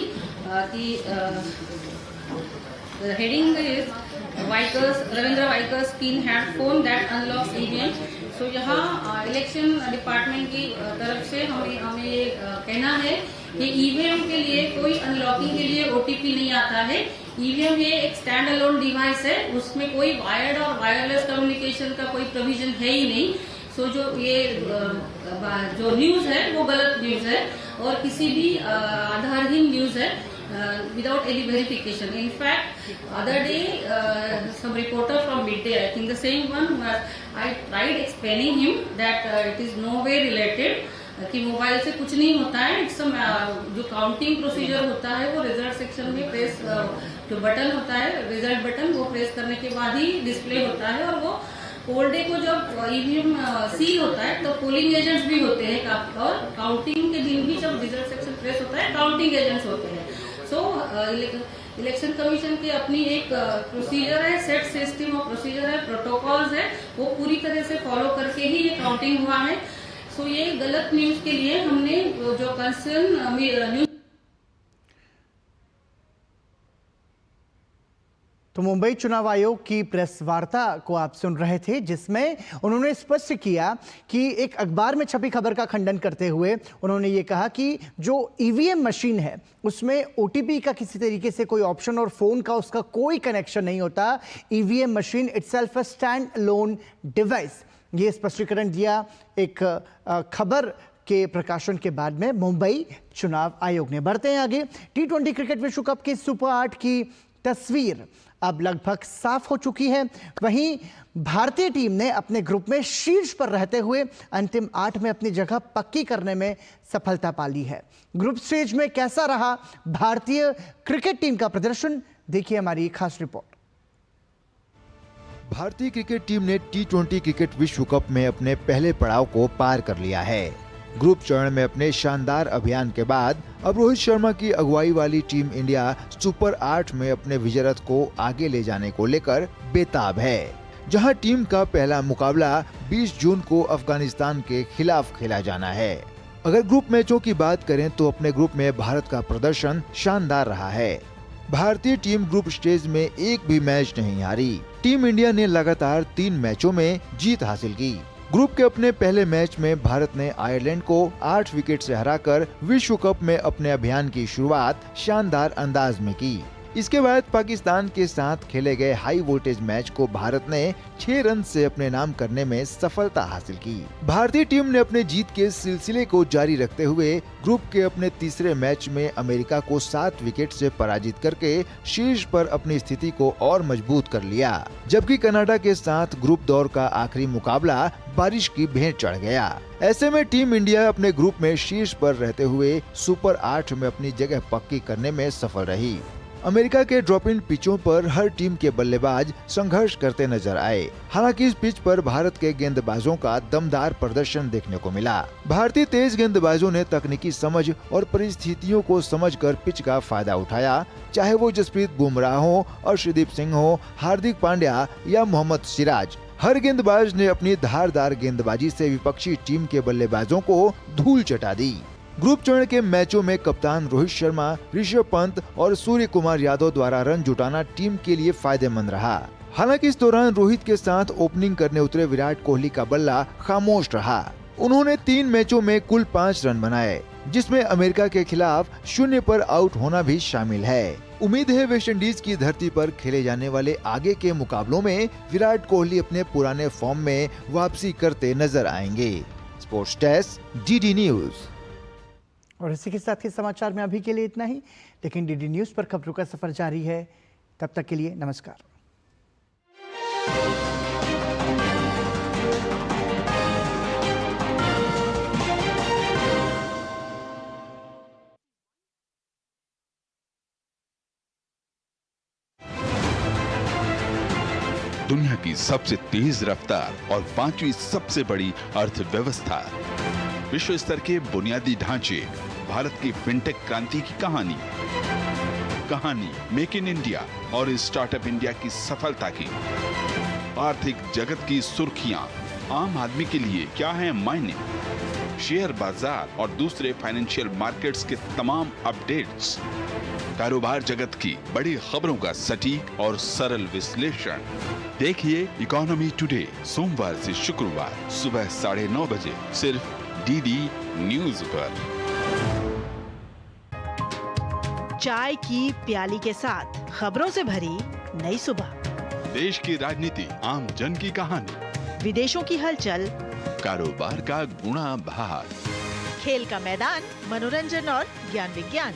कि heading is Ravindra bikers scheme had phone that unlocks EVM। सो यहाँ इलेक्शन डिपार्टमेंट की तरफ से हमें ये कहना है कि EVM के लिए कोई अनलॉकिंग के लिए OTP नहीं आता है। EVM ये एक स्टैंड अलोन डिवाइस है, उसमें कोई वायर्ड और वायरलेस कम्युनिकेशन का कोई प्रोविजन है ही नहीं। सो जो ये जो न्यूज़ है वो गलत न्यूज़ है और किसी भी आधारहीन न्यूज़ है without any verification. In fact, other day some reporter from Midday, I think the same one, I tried explaining him that it is no way related, कि मोबाइल से कुछ नहीं होता है। इट्स जो काउंटिंग प्रोसीजर होता है वो रिजल्ट सेक्शन में प्रेस जो बटन होता है रिजल्ट बटन, वो प्रेस करने के बाद ही डिस्प्ले होता है। और वो पोल डे को जब EVM सील होता है तो पोलिंग एजेंट्स भी होते हैं और काउंटिंग के दिन भी जब रिजल्ट सेक्शन प्रेस होता है काउंटिंग एजेंट्स होते हैं। सो इलेक्शन कमीशन की अपनी एक प्रोसीजर है, सेट सिस्टम ऑफ प्रोसीजर है, प्रोटोकॉल्स है, वो पूरी तरह से फॉलो करके ही ये काउंटिंग हुआ है। सो ये गलत न्यूज़ के लिए हमने जो कंसर्न न्यूज़। तो मुंबई चुनाव आयोग की प्रेस वार्ता को आप सुन रहे थे, जिसमें उन्होंने स्पष्ट किया कि एक अखबार में छपी खबर का खंडन करते हुए उन्होंने ये कहा कि जो EVM मशीन है उसमें OTP का किसी तरीके से कोई ऑप्शन और फोन का उसका कोई कनेक्शन नहीं होता। EVM machine itself a stand alone device, ये स्पष्टीकरण दिया एक खबर के प्रकाशन के बाद में मुंबई चुनाव आयोग ने। बढ़ते हैं आगे। T20 क्रिकेट विश्व कप के सुपर 8 की तस्वीर अब लगभग साफ हो चुकी है। वहीं भारतीय टीम ने अपने ग्रुप में शीर्ष पर रहते हुए अंतिम 8 में अपनी जगह पक्की करने में सफलता पा ली है। ग्रुप स्टेज में कैसा रहा भारतीय क्रिकेट टीम का प्रदर्शन, देखिए हमारी खास रिपोर्ट। भारतीय क्रिकेट टीम ने T20 क्रिकेट विश्व कप में अपने पहले पड़ाव को पार कर लिया है। ग्रुप चरण में अपने शानदार अभियान के बाद अब रोहित शर्मा की अगुवाई वाली टीम इंडिया सुपर 8 में अपने विजय रथ को आगे ले जाने को लेकर बेताब है, जहां टीम का पहला मुकाबला 20 जून को अफगानिस्तान के खिलाफ खेला जाना है। अगर ग्रुप मैचों की बात करें तो अपने ग्रुप में भारत का प्रदर्शन शानदार रहा है। भारतीय टीम ग्रुप स्टेज में एक भी मैच नहीं हारी। टीम इंडिया ने लगातार 3 मैचों में जीत हासिल की। ग्रुप के अपने पहले मैच में भारत ने आयरलैंड को 8 विकेट से हराकर विश्व कप में अपने अभियान की शुरुआत शानदार अंदाज में की। इसके बाद पाकिस्तान के साथ खेले गए हाई वोल्टेज मैच को भारत ने 6 रन से अपने नाम करने में सफलता हासिल की। भारतीय टीम ने अपने जीत के सिलसिले को जारी रखते हुए ग्रुप के अपने तीसरे मैच में अमेरिका को 7 विकेट से पराजित करके शीर्ष पर अपनी स्थिति को और मजबूत कर लिया, जबकि कनाडा के साथ ग्रुप दौर का आखिरी मुकाबला बारिश की भेंट चढ़ गया। ऐसे में टीम इंडिया अपने ग्रुप में शीर्ष पर रहते हुए सुपर 8 में अपनी जगह पक्की करने में सफल रही। अमेरिका के ड्रॉप इन पिचों पर हर टीम के बल्लेबाज संघर्ष करते नजर आए। हालांकि इस पिच पर भारत के गेंदबाजों का दमदार प्रदर्शन देखने को मिला। भारतीय तेज गेंदबाजों ने तकनीकी समझ और परिस्थितियों को समझकर पिच का फायदा उठाया, चाहे वो जसप्रीत बुमराह हो, अर्शदीप सिंह हो, हार्दिक पांड्या या मोहम्मद सिराज। हर गेंदबाज ने अपनी धारदार गेंदबाजी से विपक्षी टीम के बल्लेबाजों को धूल चटा दी। ग्रुप चरण के मैचों में कप्तान रोहित शर्मा, ऋषभ पंत और सूर्य कुमार यादव द्वारा रन जुटाना टीम के लिए फायदेमंद रहा। हालांकि इस दौरान रोहित के साथ ओपनिंग करने उतरे विराट कोहली का बल्ला खामोश रहा। उन्होंने 3 मैचों में कुल 5 रन बनाए, जिसमें अमेरिका के खिलाफ 0 पर आउट होना भी शामिल है। उम्मीद है वेस्टइंडीज की धरती पर खेले जाने वाले आगे के मुकाबलों में विराट कोहली अपने पुराने फॉर्म में वापसी करते नजर आएंगे। Sports desk, DD news. और इसी के साथ ही समाचार में अभी के लिए इतना ही, लेकिन डीडी न्यूज पर खबरों का सफर जारी है। तब तक के लिए नमस्कार। दुनिया की सबसे तेज रफ्तार और 5वीं सबसे बड़ी अर्थव्यवस्था, विश्व स्तर के बुनियादी ढांचे, भारत की फिनटेक क्रांति की कहानी मेक इन इंडिया और स्टार्टअप इंडिया की सफलता की, आर्थिक जगत की सुर्खियां, आम आदमी के लिए क्या है मायने, शेयर बाजार और दूसरे फाइनेंशियल मार्केट्स के तमाम अपडेट्स, कारोबार जगत की बड़ी खबरों का सटीक और सरल विश्लेषण। देखिए इकोनॉमी टुडे सोमवार से शुक्रवार सुबह 9:30 बजे सिर्फ डीडी न्यूज पर। चाय की प्याली के साथ खबरों से भरी नई सुबह, देश की राजनीति, आम जन की कहानी, विदेशों की हलचल, कारोबार का गुणा भाग, खेल का मैदान, मनोरंजन और ज्ञान विज्ञान,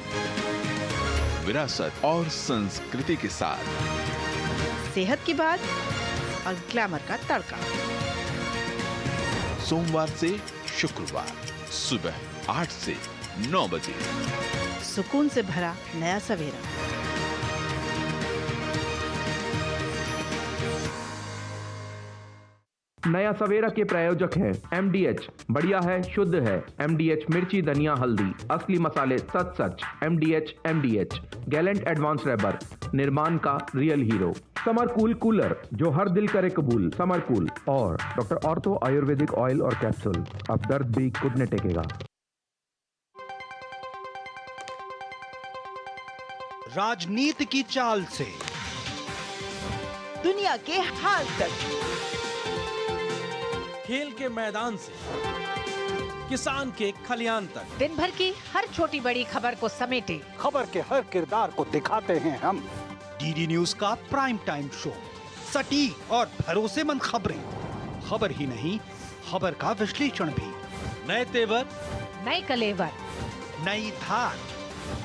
विरासत और संस्कृति के साथ सेहत की बात और ग्लैमर का तड़का। सोमवार से शुक्रवार सुबह 8 से 9 बजे। सुकून से भरा नया सवेरा। नया सवेरा के प्रायोजक हैं MDH, बढ़िया है, शुद्ध है। MDH मिर्ची, धनिया, हल्दी, असली मसाले, सच। MDH गैलेंट एडवांस रबर, निर्माण का real hero. Summer cool cooler, जो हर दिल करे कबूल। समर कूल और डॉक्टर ऑर्थो आयुर्वेदिक ऑयल और कैप्सूल, अब दर्द भी घुटने टेकेगा। राजनीति की चाल से दुनिया के हाल तक, खेल के मैदान से किसान के खलियान तक, दिन भर की हर छोटी बड़ी खबर को समेटे खबर के हर किरदार को दिखाते हैं हम। डीडी न्यूज का प्राइम टाइम शो, सटीक और भरोसेमंद खबरें, खबर ही नहीं खबर का विश्लेषण भी, नए तेवर, नए कलेवर, नई धार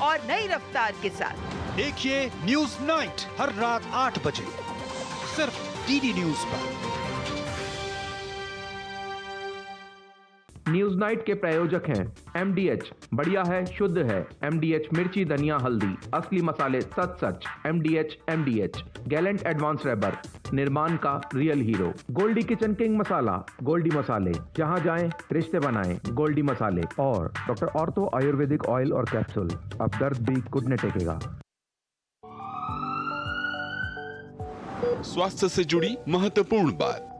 और नई रफ्तार के साथ देखिए न्यूज नाइट हर रात 8 बजे सिर्फ डीडी न्यूज पर। न्यूज नाइट के प्रायोजक हैं MDH, बढ़िया है, शुद्ध है। MDH मिर्ची, धनिया, हल्दी, असली मसाले, सच। MDH गैलेंट एडवांस रबर, निर्माण का real hero. Goldie kitchen king masala, Goldie मसाले, जहां जाएं रिश्ते बनाएं, गोल्डी मसाले और डॉक्टर ऑर्थो आयुर्वेदिक ऑयल और कैप्सूल, अब दर्द भी घुटने टेकेगा। स्वास्थ्य से जुड़ी महत्वपूर्ण बात,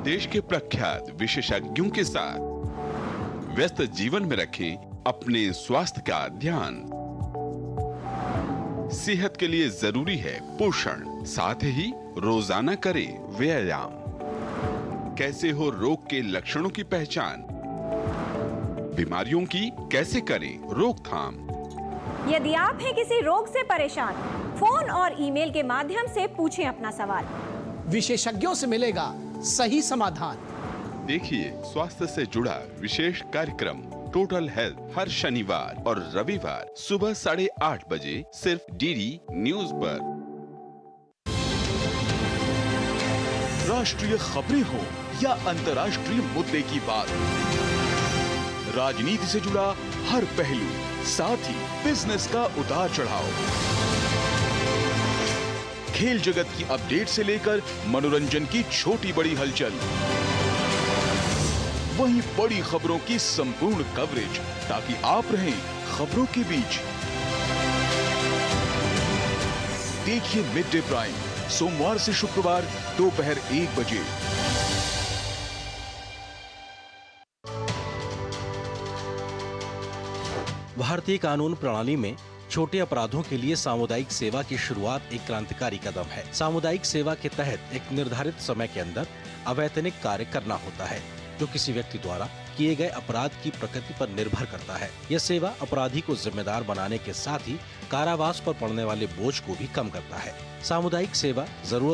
देश के प्रख्यात विशेषज्ञों के साथ व्यस्त जीवन में रखें अपने स्वास्थ्य का ध्यान। सेहत के लिए जरूरी है पोषण, साथ ही रोजाना करें व्यायाम। कैसे हो रोग के लक्षणों की पहचान, बीमारियों की कैसे करें रोकथाम। यदि आप हैं किसी रोग से परेशान, फोन और ईमेल के माध्यम से पूछें अपना सवाल, विशेषज्ञों से मिलेगा सही समाधान। देखिए स्वास्थ्य से जुड़ा विशेष कार्यक्रम टोटल हेल्थ हर शनिवार और रविवार सुबह 8:30 बजे सिर्फ डीडी न्यूज पर। राष्ट्रीय खबरें हो या अंतर्राष्ट्रीय मुद्दे की बात, राजनीति से जुड़ा हर पहलू, साथ ही बिजनेस का उतार चढ़ाव, खेल जगत की अपडेट से लेकर मनोरंजन की छोटी बड़ी हलचल, वहीं बड़ी खबरों की संपूर्ण कवरेज, ताकि आप रहें खबरों के बीच। देखिए मिड डे प्राइम सोमवार से शुक्रवार दोपहर 1 बजे। भारतीय कानून प्रणाली में छोटे अपराधों के लिए सामुदायिक सेवा की शुरुआत एक क्रांतिकारी कदम है। सामुदायिक सेवा के तहत एक निर्धारित समय के अंदर अवैतनिक कार्य करना होता है, जो किसी व्यक्ति द्वारा किए गए अपराध की प्रकृति पर निर्भर करता है। यह सेवा अपराधी को जिम्मेदार बनाने के साथ ही कारावास पर पड़ने वाले बोझ को भी कम करता है। सामुदायिक सेवा जरूरत